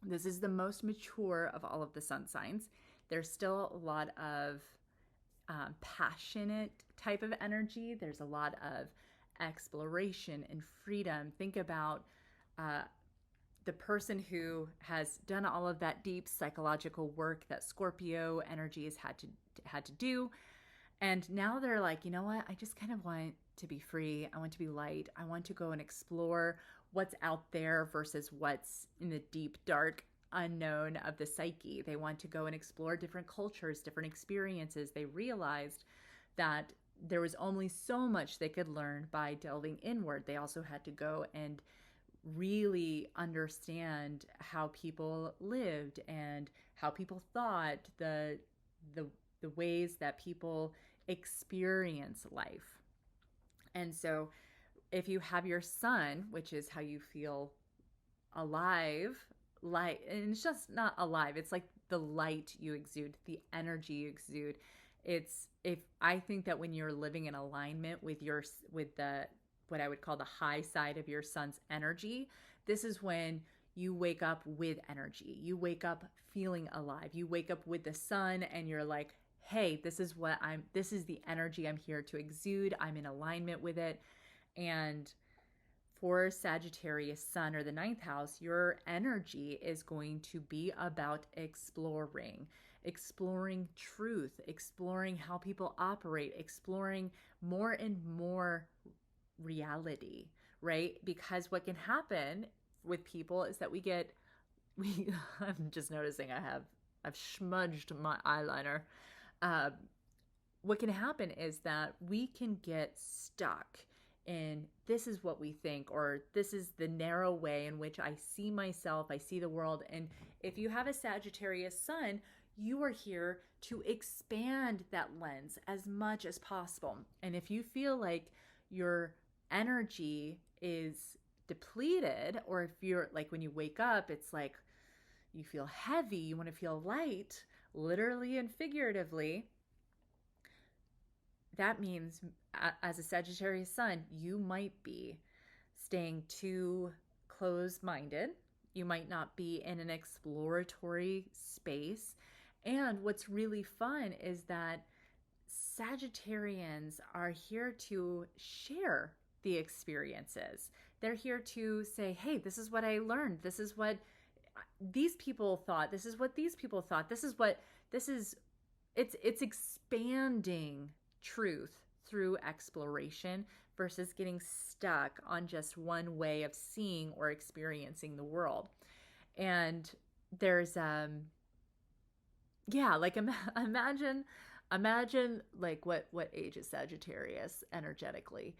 This is the most mature of all of the sun signs. There's still a lot of passionate type of energy. There's a lot of exploration and freedom. Think about the person who has done all of that deep psychological work that Scorpio energy has had to do. And now they're like, you know what? I just kind of want to be free. I want to be light. I want to go and explore what's out there versus what's in the deep, dark unknown of the psyche. They want to go and explore different cultures, different experiences. They realized that there was only so much they could learn by delving inward. They also had to go and really understand how people lived and how people thought, the ways that people experience life. And so if you have your sun, which is how you feel alive, light, and it's just not alive, it's like the light you exude, the energy you exude. I think that when you're living in alignment with the what I would call the high side of your sun's energy, this is when you wake up with energy. You wake up feeling alive. You wake up with the sun and you're like, hey, this is the energy I'm here to exude. I'm in alignment with it. And for Sagittarius sun or the 9th house, your energy is going to be about exploring truth, exploring how people operate, exploring more and more reality, right? Because what can happen with people is that I'm just noticing I've smudged my eyeliner. What can happen is that we can get stuck in, this is what we think, or this is the narrow way in which I see myself, I see the world. And if you have a Sagittarius sun, you are here to expand that lens as much as possible. And if you feel like your energy is depleted, or if you're like, when you wake up, it's like you feel heavy, you want to feel light, literally and figuratively, that means as a Sagittarius sun, you might be staying too closed-minded. You might not be in an exploratory space. And what's really fun is that Sagittarians are here to share the experiences. They're here to say, hey, this is what I learned. This is what these people thought. This is what these people thought. It's expanding truth through exploration versus getting stuck on just one way of seeing or experiencing the world. And there's like imagine like what age is Sagittarius energetically.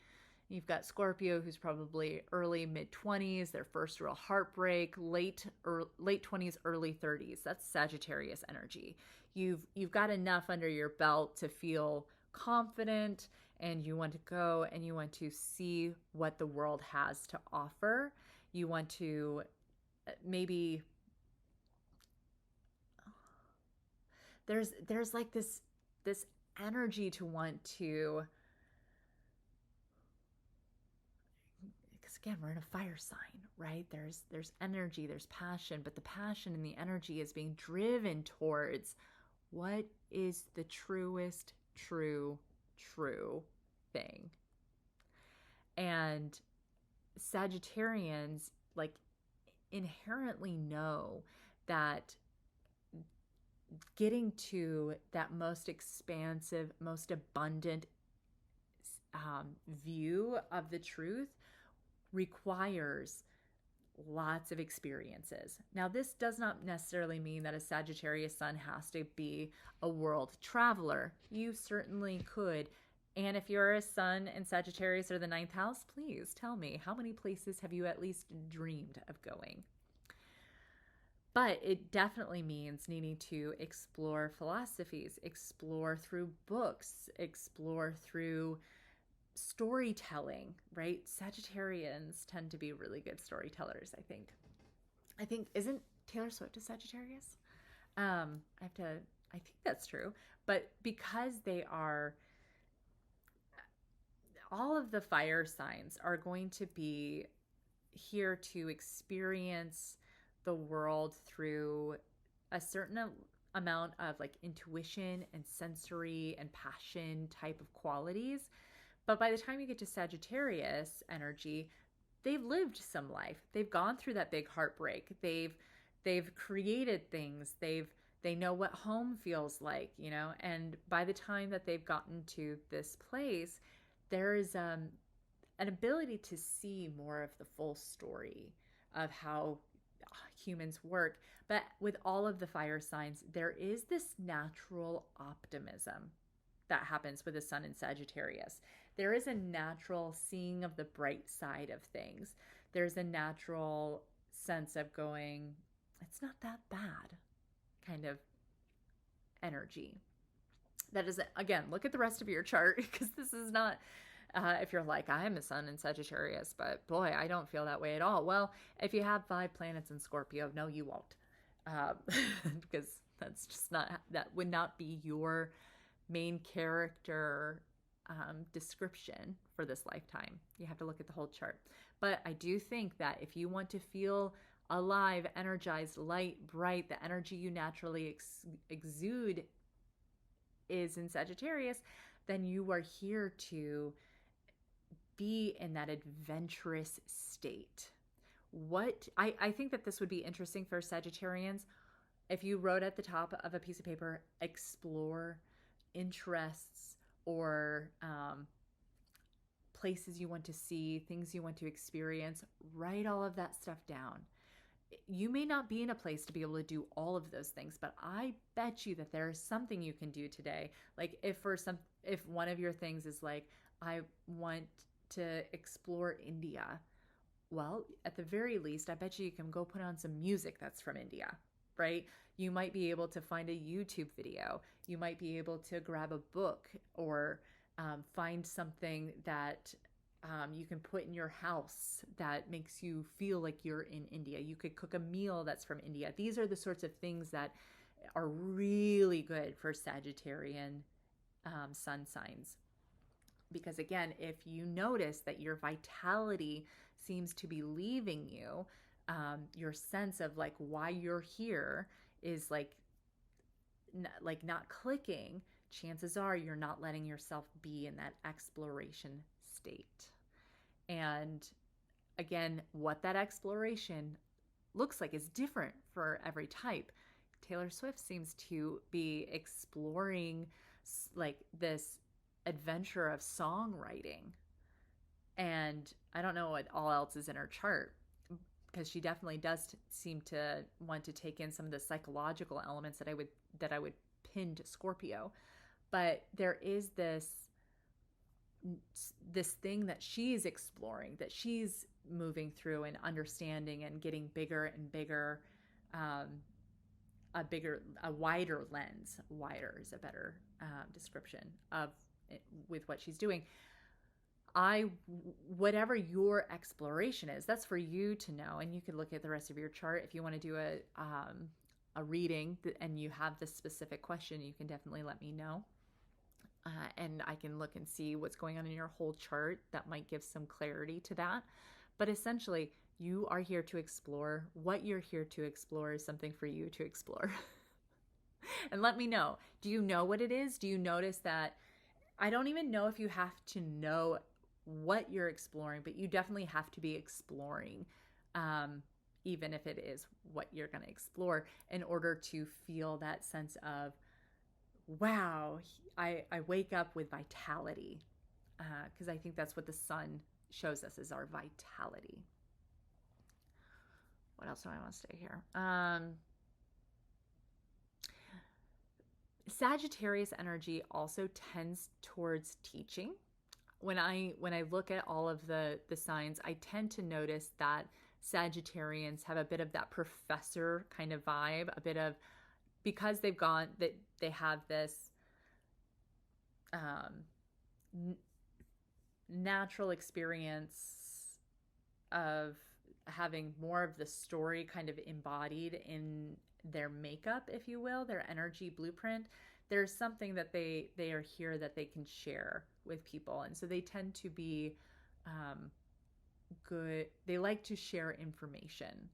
You've got Scorpio, who's probably early mid-20s, their first real heartbreak, late 20s, early 30s. That's Sagittarius energy. You've got enough under your belt to feel confident, and you want to go and you want to see what the world has to offer. You want to maybe there's like this energy to want to, because again, we're in a fire sign, right? There's energy, there's passion, but the passion and the energy is being driven towards what is the truest true thing. And Sagittarians like inherently know that getting to that most expansive, most abundant view of the truth requires lots of experiences. Now, this does not necessarily mean that a Sagittarius sun has to be a world traveler. You certainly could. And if you're a sun in Sagittarius or the 9th house, please tell me, how many places have you at least dreamed of going? But it definitely means needing to explore philosophies, explore through books, explore through storytelling, right? Sagittarians tend to be really good storytellers, I think, isn't Taylor Swift a Sagittarius? I think that's true. But because they are, all of the fire signs are going to be here to experience the world through a certain amount of like intuition and sensory and passion type of qualities. But by the time you get to Sagittarius energy, they've lived some life. They've gone through that big heartbreak. They've created things. They know what home feels like, you know. And by the time that they've gotten to this place, there is an ability to see more of the full story of how humans work. But with all of the fire signs, there is this natural optimism that happens with the sun in Sagittarius. There is a natural seeing of the bright side of things. There's a natural sense of going, it's not that bad kind of energy. That is, again, look at the rest of your chart, because this is not, if you're like, I'm a sun in Sagittarius, but boy, I don't feel that way at all. Well, if you have 5 planets in Scorpio, no, you won't. Because that's just not, that would not be your main character description for this lifetime. You have to look at the whole chart. But I do think that if you want to feel alive, energized, light, bright, the energy you naturally exude is in Sagittarius, then you are here to be in that adventurous state. I think that this would be interesting for Sagittarians if you wrote at the top of a piece of paper, explore, interests, or places you want to see, things you want to experience. Write all of that stuff down. You may not be in a place to be able to do all of those things, but I bet you that there is something you can do today. Like if one of your things is like, I want to explore India. Well, at the very least, I bet you can go put on some music that's from India, right? You might be able to find a YouTube video. You might be able to grab a book or find something that you can put in your house that makes you feel like you're in India. You could cook a meal that's from India. These are the sorts of things that are really good for Sagittarian sun signs. Because again, if you notice that your vitality seems to be leaving you, your sense of like why you're here is like not clicking, chances are you're not letting yourself be in that exploration state. And again, what that exploration looks like is different for every type. Taylor Swift seems to be exploring like this adventure of songwriting. And I don't know what all else is in her chart, because she definitely does seem to want to take in some of the psychological elements that I would pin to Scorpio. But there is this thing that she's exploring, that she's moving through and understanding and getting bigger and bigger, a wider lens. Wider is a better description of with what she's doing. Whatever your exploration is, that's for you to know. And you could look at the rest of your chart. If you want to do a reading and you have this specific question, you can definitely let me know. And I can look and see what's going on in your whole chart. That might give some clarity to that. But essentially, you are here to explore. What you're here to explore is something for you to explore. And let me know. Do you know what it is? Do you notice that? I don't even know if you have to know what you're exploring, but you definitely have to be exploring, even if it is what you're going to explore, in order to feel that sense of, wow, I wake up with vitality, because I think that's what the sun shows us, is our vitality. What else do I want to say here? Sagittarius energy also tends towards teaching. When I look at all of the signs, I tend to notice that Sagittarians have a bit of that professor kind of vibe, a bit of, because they have this natural experience of having more of the story kind of embodied in their makeup, if you will, their energy blueprint. There's something that they are here that they can share with people. And so they tend to be good. They like to share information.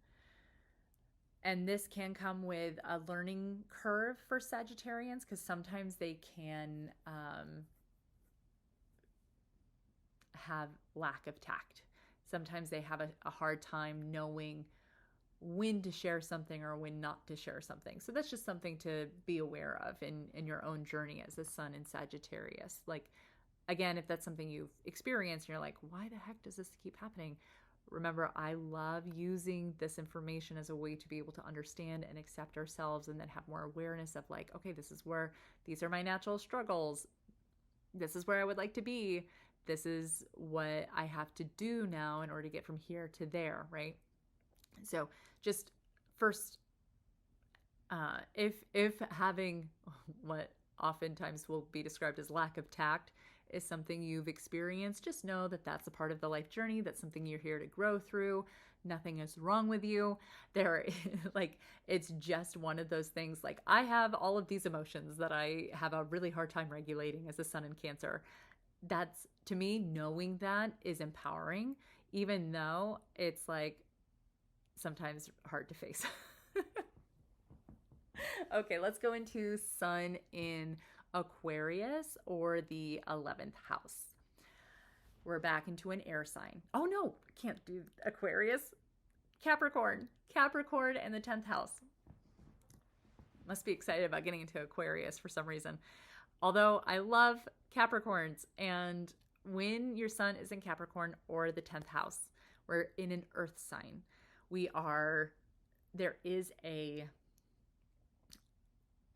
And this can come with a learning curve for Sagittarians, because sometimes they can have lack of tact. Sometimes they have a hard time knowing when to share something or when not to share something. So that's just something to be aware of in your own journey as a sun in Sagittarius. Like, again, if that's something you've experienced and you're like, why the heck does this keep happening? Remember, I love using this information as a way to be able to understand and accept ourselves, and then have more awareness of like, okay, these are my natural struggles. This is where I would like to be. This is what I have to do now in order to get from here to there, right? So just first, if having what oftentimes will be described as lack of tact is something you've experienced, just know that that's a part of the life journey. That's something you're here to grow through. Nothing is wrong with you. It's just one of those things. Like, I have all of these emotions that I have a really hard time regulating as a sun in Cancer. That's, to me, knowing that is empowering, even though it's like sometimes hard to face. Okay, let's go into sun in Aquarius, or the 11th house. We're back into an air sign. Oh no, can't do Aquarius. Capricorn and the 10th house. Must be excited about getting into Aquarius for some reason. Although I love Capricorns, and when your sun is in Capricorn or the 10th house, we're in an earth sign. There is a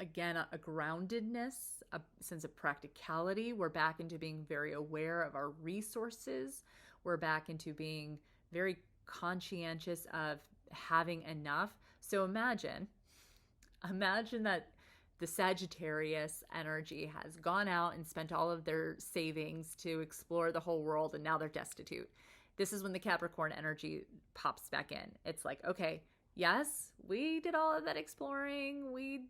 groundedness, a sense of practicality. We're back into being very aware of our resources. We're back into being very conscientious of having enough. So imagine that the Sagittarius energy has gone out and spent all of their savings to explore the whole world, and now they're destitute. This is when the Capricorn energy pops back in. It's like, okay, yes, we did all of that exploring. We,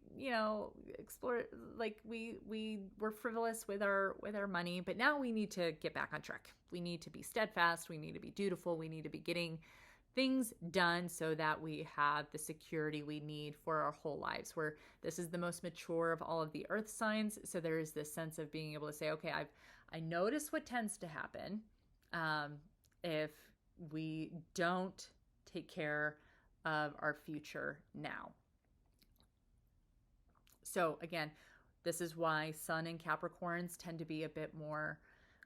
explored, like we were frivolous with our money, but now we need to get back on track. We need to be steadfast. We need to be dutiful. We need to be getting things done so that we have the security we need for our whole lives. Where this is the most mature of all of the earth signs. So there is this sense of being able to say, okay, I notice what tends to happen if we don't take care of our future now. So again, this is why Sun and Capricorns tend to be a bit more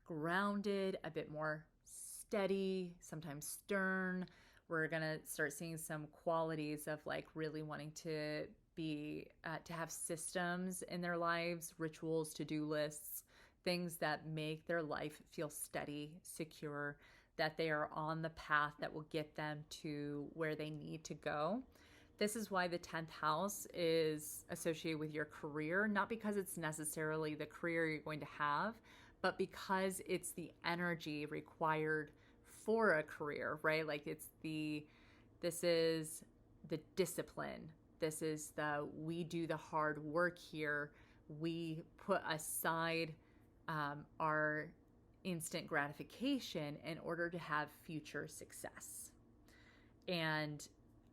grounded, a bit more steady, sometimes stern. We're going to start seeing some qualities of like really wanting to be, to have systems in their lives, rituals, to-do lists, things that make their life feel steady, secure, that they are on the path that will get them to where they need to go. This is why the 10th house is associated with your career, not because it's necessarily the career you're going to have, but because it's the energy required for a career, right? Like this is the discipline. This is we do the hard work here. We put aside our instant gratification in order to have future success. And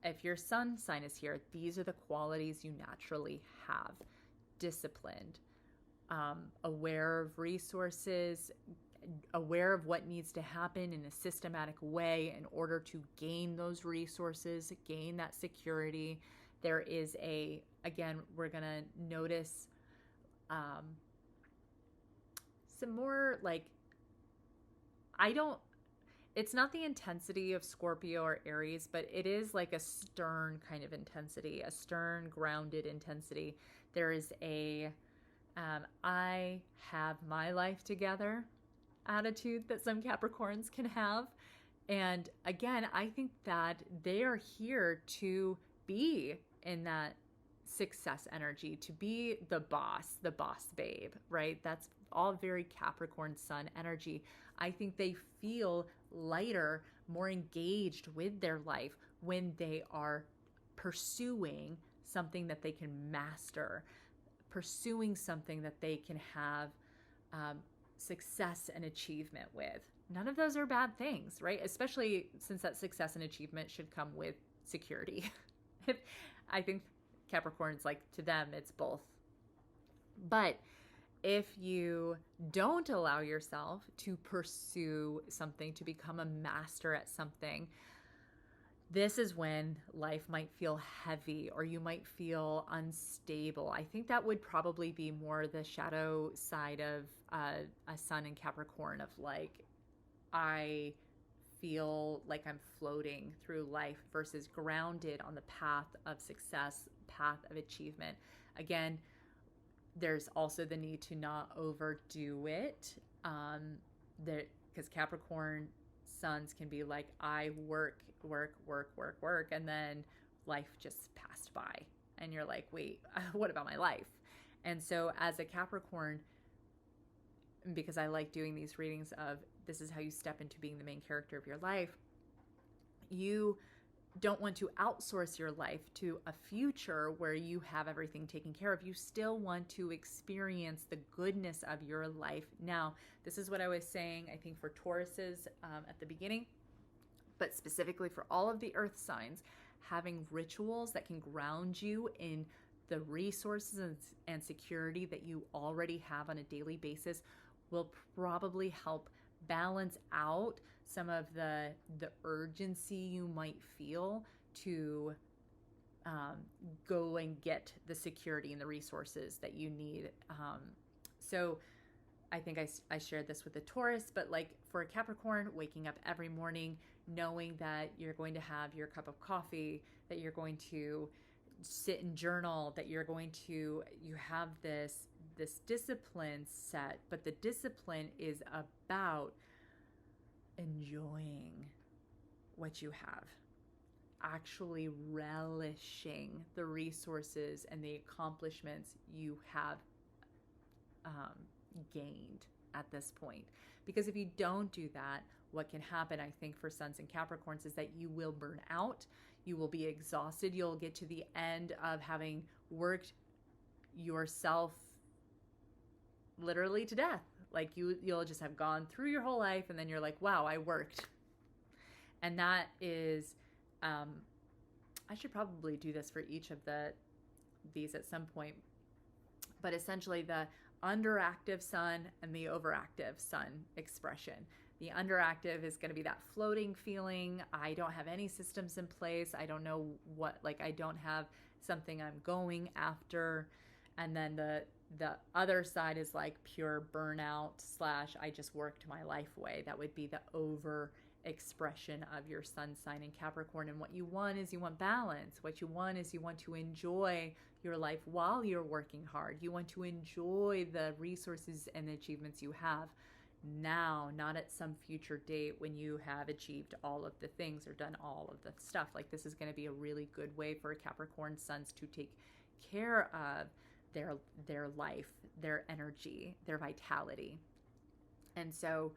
if your sun sign is here, these are the qualities you naturally have. Disciplined, aware of resources, aware of what needs to happen in a systematic way in order to gain those resources, gain that security. There is again, we're going to notice some more like, it's not the intensity of Scorpio or Aries, but it is like a stern kind of intensity, a stern, grounded intensity. There is I have my life together attitude that some Capricorns can have. And again, I think that they are here to be in that success energy, to be the boss babe, right? That's all very Capricorn sun energy. I think they feel lighter, more engaged with their life when they are pursuing something that they can master, pursuing something that they can have success and achievement with. None of those are bad things, right? Especially since that success and achievement should come with security. I think Capricorns, like, to them, it's both. But if you don't allow yourself to pursue something, to become a master at something, this is when life might feel heavy or you might feel unstable. I think that would probably be more the shadow side of a sun in Capricorn, of like, I feel like I'm floating through life versus grounded on the path of success, path of achievement. Again, there's also the need to not overdo it. Because Capricorn suns can be like, I work, and then life just passed by. And you're like, wait, what about my life? And so as a Capricorn, because I like doing these readings of this is how you step into being the main character of your life, you don't want to outsource your life to a future where you have everything taken care of. You still want to experience the goodness of your life now. This is what I was saying, I think, for Tauruses at the beginning, but specifically for all of the earth signs, having rituals that can ground you in the resources and security that you already have on a daily basis will probably help balance out some of the urgency you might feel to go and get the security and the resources that you need. So I think I shared this with the Taurus, but like for a Capricorn, waking up every morning, knowing that you're going to have your cup of coffee, that you're going to sit and journal, that you have this discipline set, but the discipline is about enjoying what you have. actually relishing the resources and the accomplishments you have gained at this point. Because if you don't do that, what can happen, I think, for Suns and Capricorns is that you will burn out, you will be exhausted, you'll get to the end of having worked yourself literally to death. Like you'll just have gone through your whole life and then you're like, wow, I worked. And that is, I should probably do this for each of these at some point, but essentially the underactive sun and the overactive sun expression. The underactive is going to be that floating feeling. I don't have any systems in place. I don't know what, like, I don't have something I'm going after. And then the other side is like pure burnout / I just worked my life away. That would be the over expression of your sun sign in Capricorn. And what you want is you want balance. What you want is you want to enjoy your life while you're working hard. You want to enjoy the resources and achievements you have now, not at some future date when you have achieved all of the things or done all of the stuff. Like, this is going to be a really good way for Capricorn suns to take care of their life, their energy, their vitality. And so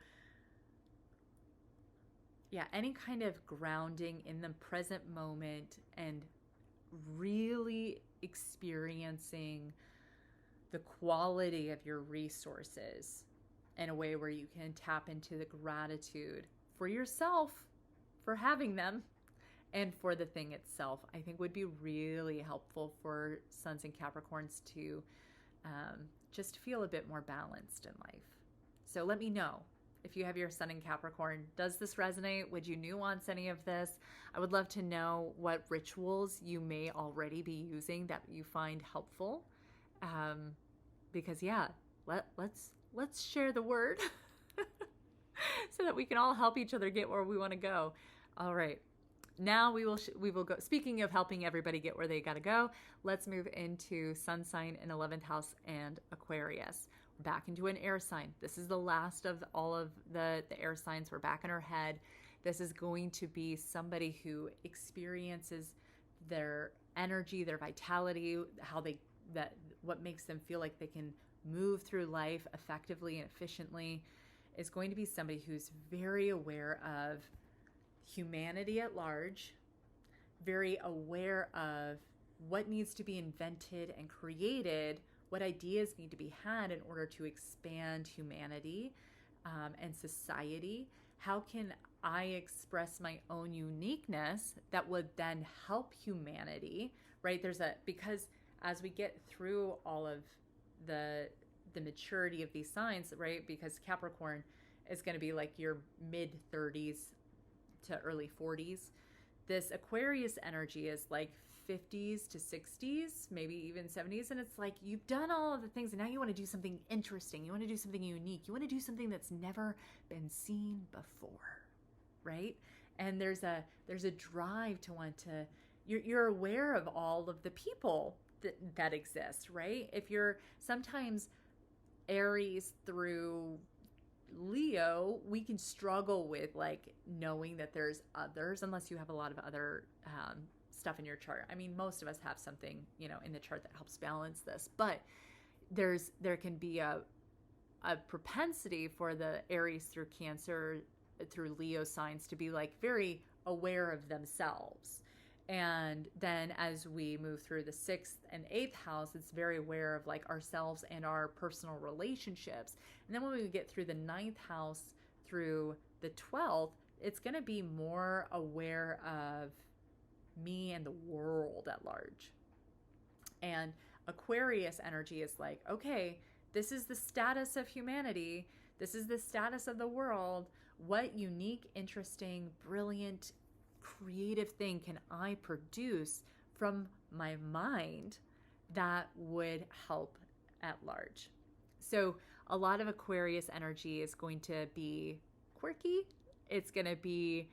yeah, any kind of grounding in the present moment and really experiencing the quality of your resources in a way where you can tap into the gratitude for yourself for having them and for the thing itself, I think would be really helpful for Suns and Capricorns to just feel a bit more balanced in life. So let me know. If you have your sun in Capricorn, does this resonate? Would you nuance any of this? I would love to know what rituals you may already be using that you find helpful. Because yeah, let's share the word so that we can all help each other get where we want to go. All right. Now we will go. Speaking of helping everybody get where they got to go, let's move into sun sign in 11th house and Aquarius. Back into an air sign. This is the last of all of the air signs. We're back in our head. This is going to be somebody who experiences their energy, their vitality, what makes them feel like they can move through life effectively and efficiently, is going to be somebody who's very aware of humanity at large, very aware of what needs to be invented and created, what ideas need to be had in order to expand humanity and society. How can I express my own uniqueness that would then help humanity, right? Because as we get through all of the maturity of these signs, right? Because Capricorn is going to be like your mid 30s to early 40s. This Aquarius energy is like 50s to 60s, maybe even 70s. And it's like, you've done all of the things and now you want to do something interesting. You want to do something unique. You want to do something that's never been seen before, right? And there's a drive to want to, you're aware of all of the people that exist, right? If you're sometimes Aries through Leo, we can struggle with like knowing that there's others, unless you have a lot of other stuff in your chart. I mean, most of us have something, in the chart that helps balance this, but there can be a propensity for the Aries through Cancer, through Leo signs to be like very aware of themselves. And then as we move through the 6th and 8th house, it's very aware of like ourselves and our personal relationships. And then when we get through the 9th house through the 12th, it's going to be more aware of me and the world at large. And Aquarius energy is like, okay, this is the status of humanity. This is the status of the world. What unique, interesting, brilliant, creative thing can I produce from my mind that would help at large? So a lot of Aquarius energy is going to be quirky. It's going to be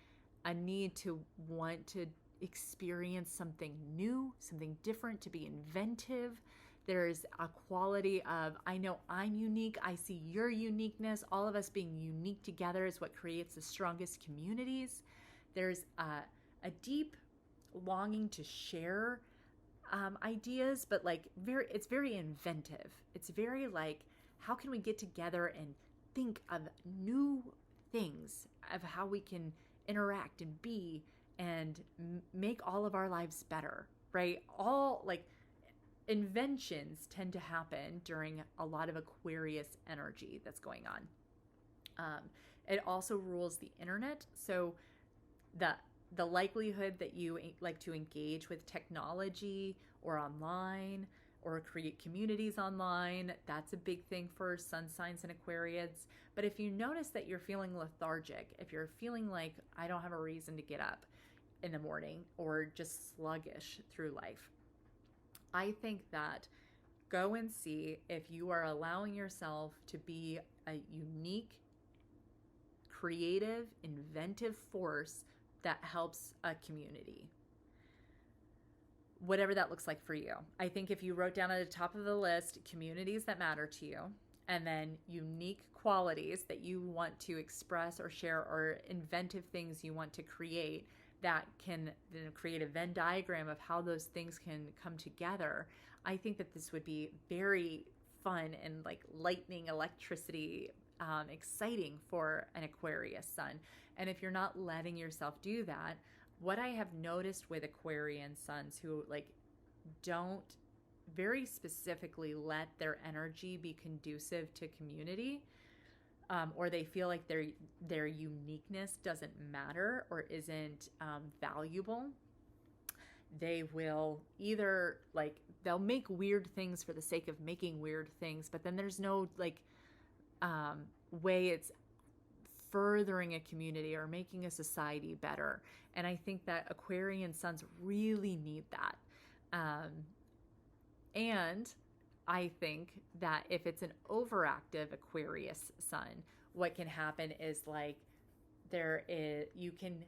a need to want to experience something new, something different, to be inventive. There's a quality of, I know I'm unique. I see your uniqueness. All of us being unique together is what creates the strongest communities. There's a deep longing to share ideas, but like it's very inventive. It's very like, how can we get together and think of new things of how we can interact and be and make all of our lives better, right? All like inventions tend to happen during a lot of Aquarius energy that's going on. It also rules the internet. So the likelihood that you like to engage with technology or online or create communities online, that's a big thing for sun signs and Aquarians. But if you notice that you're feeling lethargic, if you're feeling like I don't have a reason to get up in the morning or just sluggish through life, I think that go and see if you are allowing yourself to be a unique, creative, inventive force that helps a community. Whatever that looks like for you. I think if you wrote down at the top of the list communities that matter to you, and then unique qualities that you want to express or share, or inventive things you want to create that can create a Venn diagram of how those things can come together, I think that this would be very fun and like lightning, electricity, exciting for an Aquarius sun. And if you're not letting yourself do that, what I have noticed with Aquarian suns who like don't very specifically let their energy be conducive to community, or they feel like their uniqueness doesn't matter or isn't valuable, they will either like they'll make weird things for the sake of making weird things, but then there's no like way it's furthering a community or making a society better. And I think that Aquarian suns really need that. And I think that if it's an overactive Aquarius sun, what can happen is like you can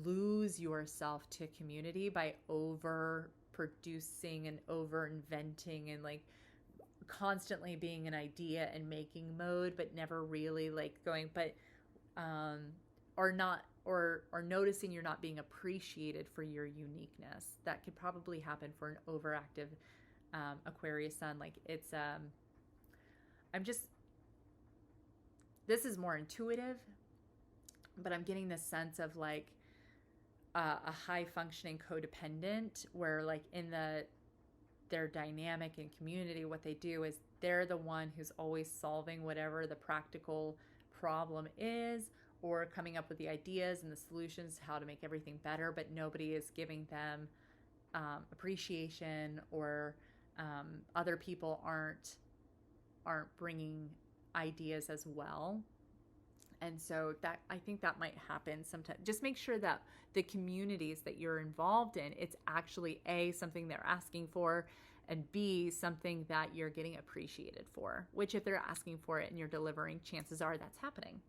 lose yourself to community by over producing and over inventing and like constantly being an idea and making mode, but never really like going, but or noticing you're not being appreciated for your uniqueness. That could probably happen for an overactive Aquarius sun. Like it's this is more intuitive, but I'm getting this sense of like a high functioning codependent where like in their dynamic and community, what they do is they're the one who's always solving whatever the practical problem is, or coming up with the ideas and the solutions how to make everything better, but nobody is giving them appreciation, or other people aren't bringing ideas as well. And so that I think that might happen sometimes. Just make sure that the communities that you're involved in, it's actually A, something they're asking for, and B, something that you're getting appreciated for, which if they're asking for it and you're delivering, chances are that's happening,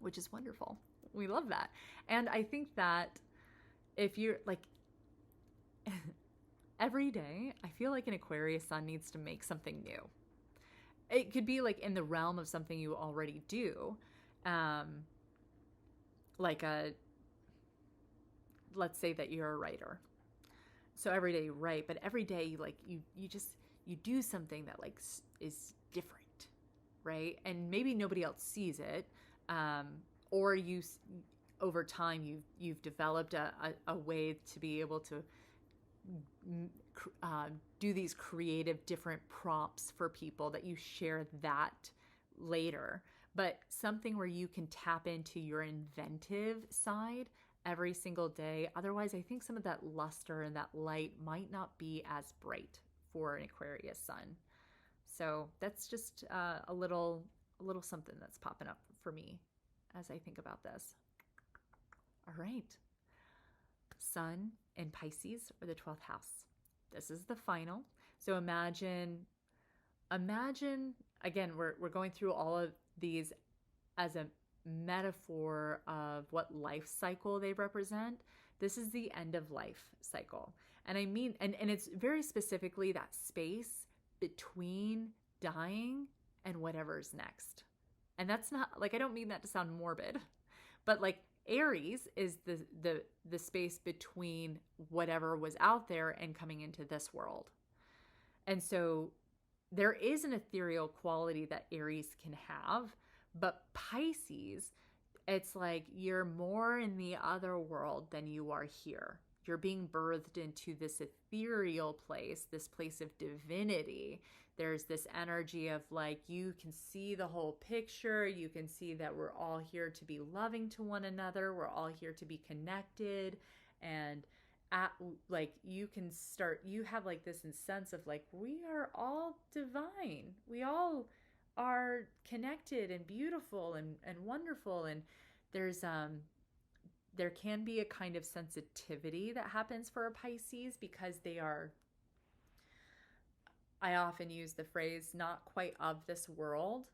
which is wonderful. We love that. And I think that if you're like, every day, I feel like an Aquarius sun needs to make something new. It could be like in the realm of something you already do. Let's say that you're a writer. So every day you write, but every day like you do something that like is different, right? And maybe nobody else sees it, or over time you've developed a way to be able to do these creative different prompts for people that you share that later. But something where you can tap into your inventive side every single day. Otherwise, I think some of that luster and that light might not be as bright for an Aquarius sun. So that's just a little something that's popping up for me as I think about this. All right. Sun in Pisces, or the 12th house. This is the final. So imagine again, we're going through all of these as a metaphor of what life cycle they represent. This is the end of life cycle. And I mean, and it's very specifically that space between dying and whatever's next. And that's not like, I don't mean that to sound morbid, but like Aries is the space between whatever was out there and coming into this world. And so there is an ethereal quality that Aries can have, but Pisces, it's like you're more in the other world than you are here. You're being birthed into this ethereal place, this place of divinity. There's this energy of like, you can see the whole picture. You can see that we're all here to be loving to one another. We're all here to be connected. And like you have like this sense of like, we are all divine. We all are connected and beautiful and wonderful. And there can be a kind of sensitivity that happens for a Pisces because I often use the phrase, not quite of this world.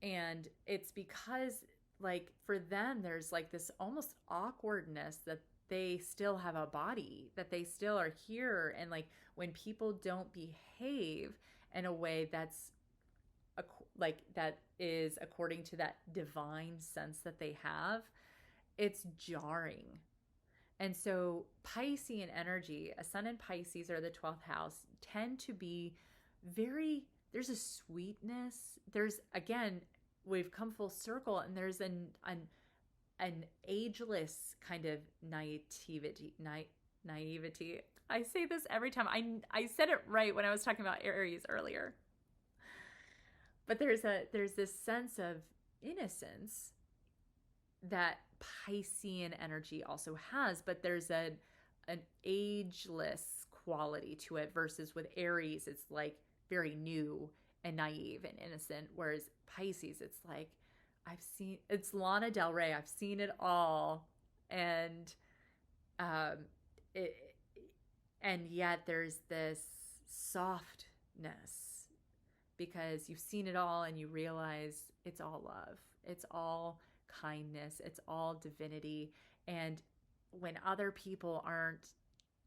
And it's because like for them, there's like this almost awkwardness that they still have a body, that they still are here. And like when people don't behave in a way that's like that is according to that divine sense that they have, it's jarring. And so Piscean energy, a sun in Pisces or the 12th house, tend to be there's a sweetness. There's, again, we've come full circle, and there's an ageless kind of naivety. I say this every time. I said it right when I was talking about Aries earlier. But there's this sense of innocence that Piscean energy also has, but there's an ageless quality to it, versus with Aries, it's like very new and naive and innocent, whereas Pisces, it's like, it's Lana Del Rey, I've seen it all, and and yet there's this softness because you've seen it all and you realize it's all love, it's all kindness, it's all divinity. And when other people aren't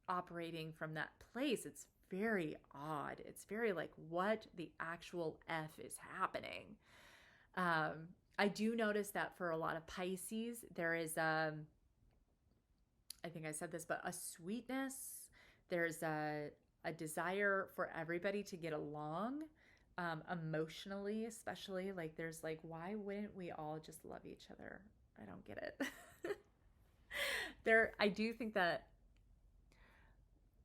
operating from that place, it's very odd. It's very like, what the actual F is happening? I do notice that for a lot of Pisces, there is I think I said this, but a sweetness. There's a desire for everybody to get along. Emotionally, especially, like there's like, why wouldn't we all just love each other? I don't get it. I do think that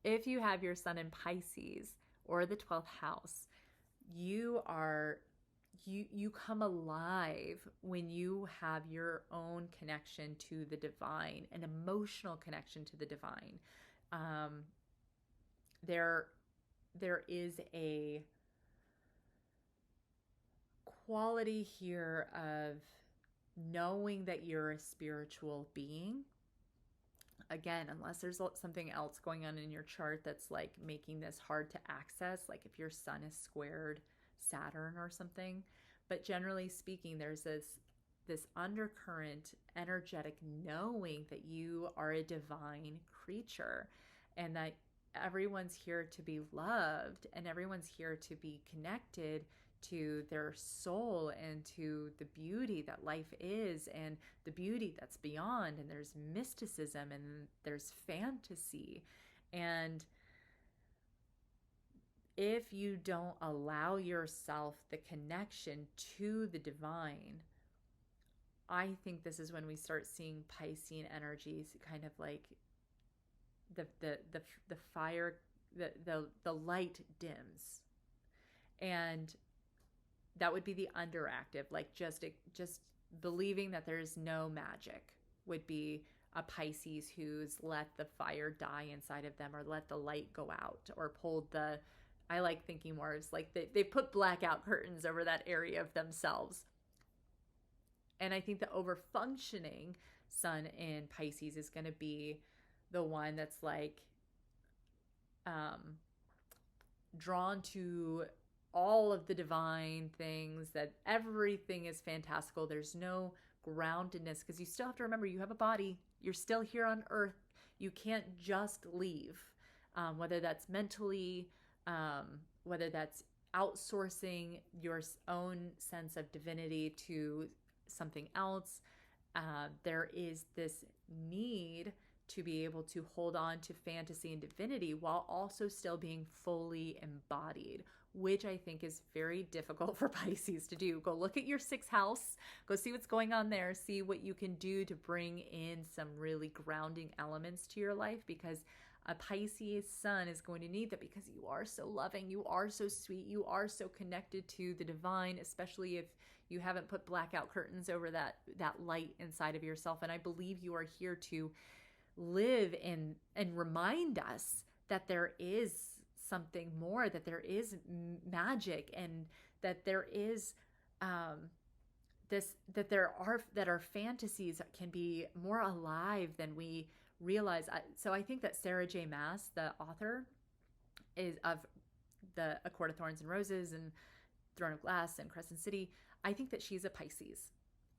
if you have your sun in Pisces or the 12th house, you come alive when you have your own connection to the divine, an emotional connection to the divine. There is a quality here of knowing that you're a spiritual being. Again, unless there's something else going on in your chart that's like making this hard to access, like if your sun is squared Saturn or something. But generally speaking, there's this undercurrent energetic knowing that you are a divine creature and that everyone's here to be loved and everyone's here to be connected to their soul and to the beauty that life is and the beauty that's beyond. And there's mysticism and there's fantasy. And if you don't allow yourself the connection to the divine, I think this is when we start seeing Piscean energies kind of like the fire, the light dims. And that would be the underactive, like just believing that there's no magic would be a Pisces who's let the fire die inside of them or let the light go out or pulled I like thinking more as like they put blackout curtains over that area of themselves. And I think the over-functioning sun in Pisces is going to be the one that's like drawn to all of the divine things, that everything is fantastical. There's no groundedness because you still have to remember you have a body. You're still here on earth. You can't just leave, whether that's mentally, whether that's outsourcing your own sense of divinity to something else. there is this need to be able to hold on to fantasy and divinity while also still being fully embodied, which I think is very difficult for Pisces to do. Go look at your sixth house, go see what's going on there, see what you can do to bring in some really grounding elements to your life, because a Pisces sun is going to need that, because you are so loving, you are so sweet, you are so connected to the divine, especially if you haven't put blackout curtains over that light inside of yourself. And I believe you are here to live in and remind us that there is something more, that there is magic, and that there is that our fantasies can be more alive than we realize. So I think that Sarah J. Maas, the author is of the A Court of Thorns and Roses and Throne of Glass and Crescent City, I think that she's a Pisces.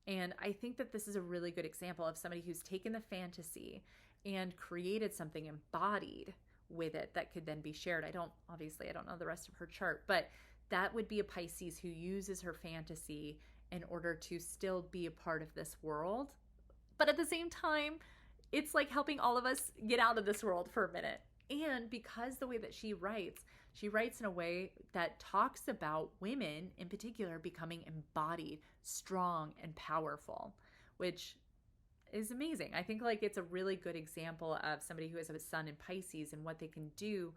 And I think that this is a really good example of somebody who's taken the fantasy and created something embodied with it that could then be shared. I don't know the rest of her chart, but that would be a Pisces who uses her fantasy in order to still be a part of this world. But at the same time, it's like helping all of us get out of this world for a minute. And because the way that she writes in a way that talks about women in particular becoming embodied, strong, and powerful, which is amazing. I think like it's a really good example of somebody who has a sun in Pisces and what they can do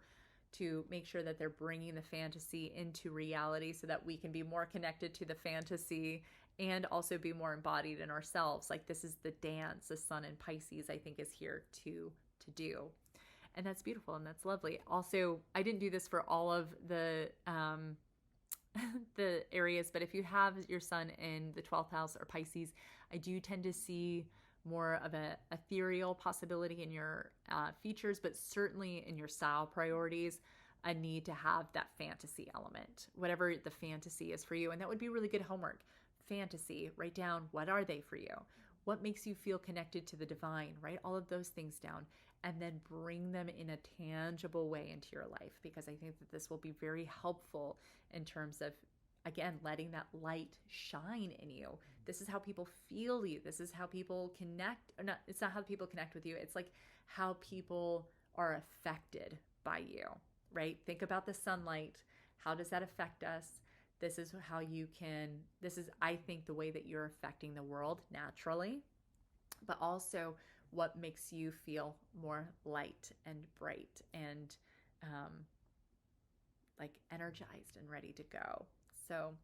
to make sure that they're bringing the fantasy into reality so that we can be more connected to the fantasy and also be more embodied in ourselves. Like this is the dance the sun in Pisces, I think, is here to do. And that's beautiful and that's lovely. Also, I didn't do this for all of the the areas, but if you have your sun in the 12th house or Pisces, I do tend to see more of a ethereal possibility in your features, but certainly in your style priorities, a need to have that fantasy element, whatever the fantasy is for you. And that would be really good homework. Fantasy, write down, what are they for you? What makes you feel connected to the divine? Write all of those things down and then bring them in a tangible way into your life, because I think that this will be very helpful in terms of, again, letting that light shine in you. This is how people feel you. This is how people connect. Or not, it's not how people connect with you. It's like how people are affected by you, right? Think about the sunlight. How does that affect us? This is how you can, this is, I think, the way that you're affecting the world naturally, but also what makes you feel more light and bright and like energized and ready to go. So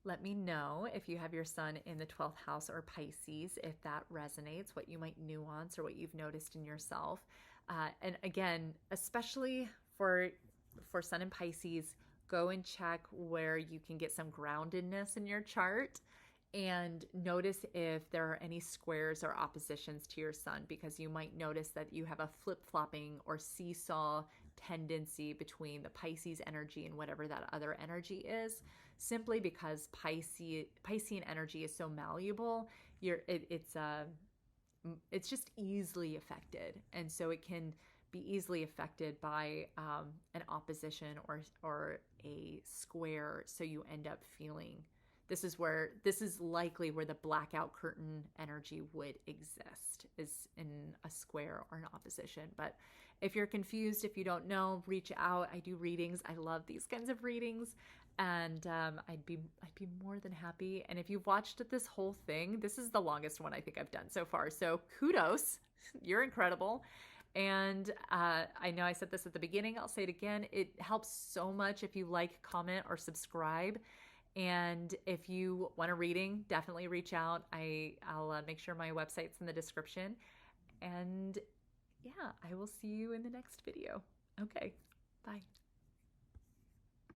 let me know if you have your sun in the 12th house or Pisces, if that resonates, what you might nuance or what you've noticed in yourself. And again, especially for sun in Pisces, go and check where you can get some groundedness in your chart and notice if there are any squares or oppositions to your sun, because you might notice that you have a flip-flopping or seesaw tendency between the Pisces energy and whatever that other energy is, simply because Piscean energy is so malleable. It's just easily affected, and so it can be easily affected by an opposition or a square. So you end up feeling, this is likely where the blackout curtain energy would exist, is in a square or an opposition. But if you're confused, if you don't know, reach out. I do readings. I love these kinds of readings, and I'd be more than happy. And if you've watched this whole thing, this is the longest one I think I've done so far. So kudos, you're incredible. And I know I said this at the beginning, I'll say it again. It helps so much if you like, comment, or subscribe. And if you want a reading, definitely reach out. I'll make sure my website's in the description. And yeah, I will see you in the next video. Okay, bye.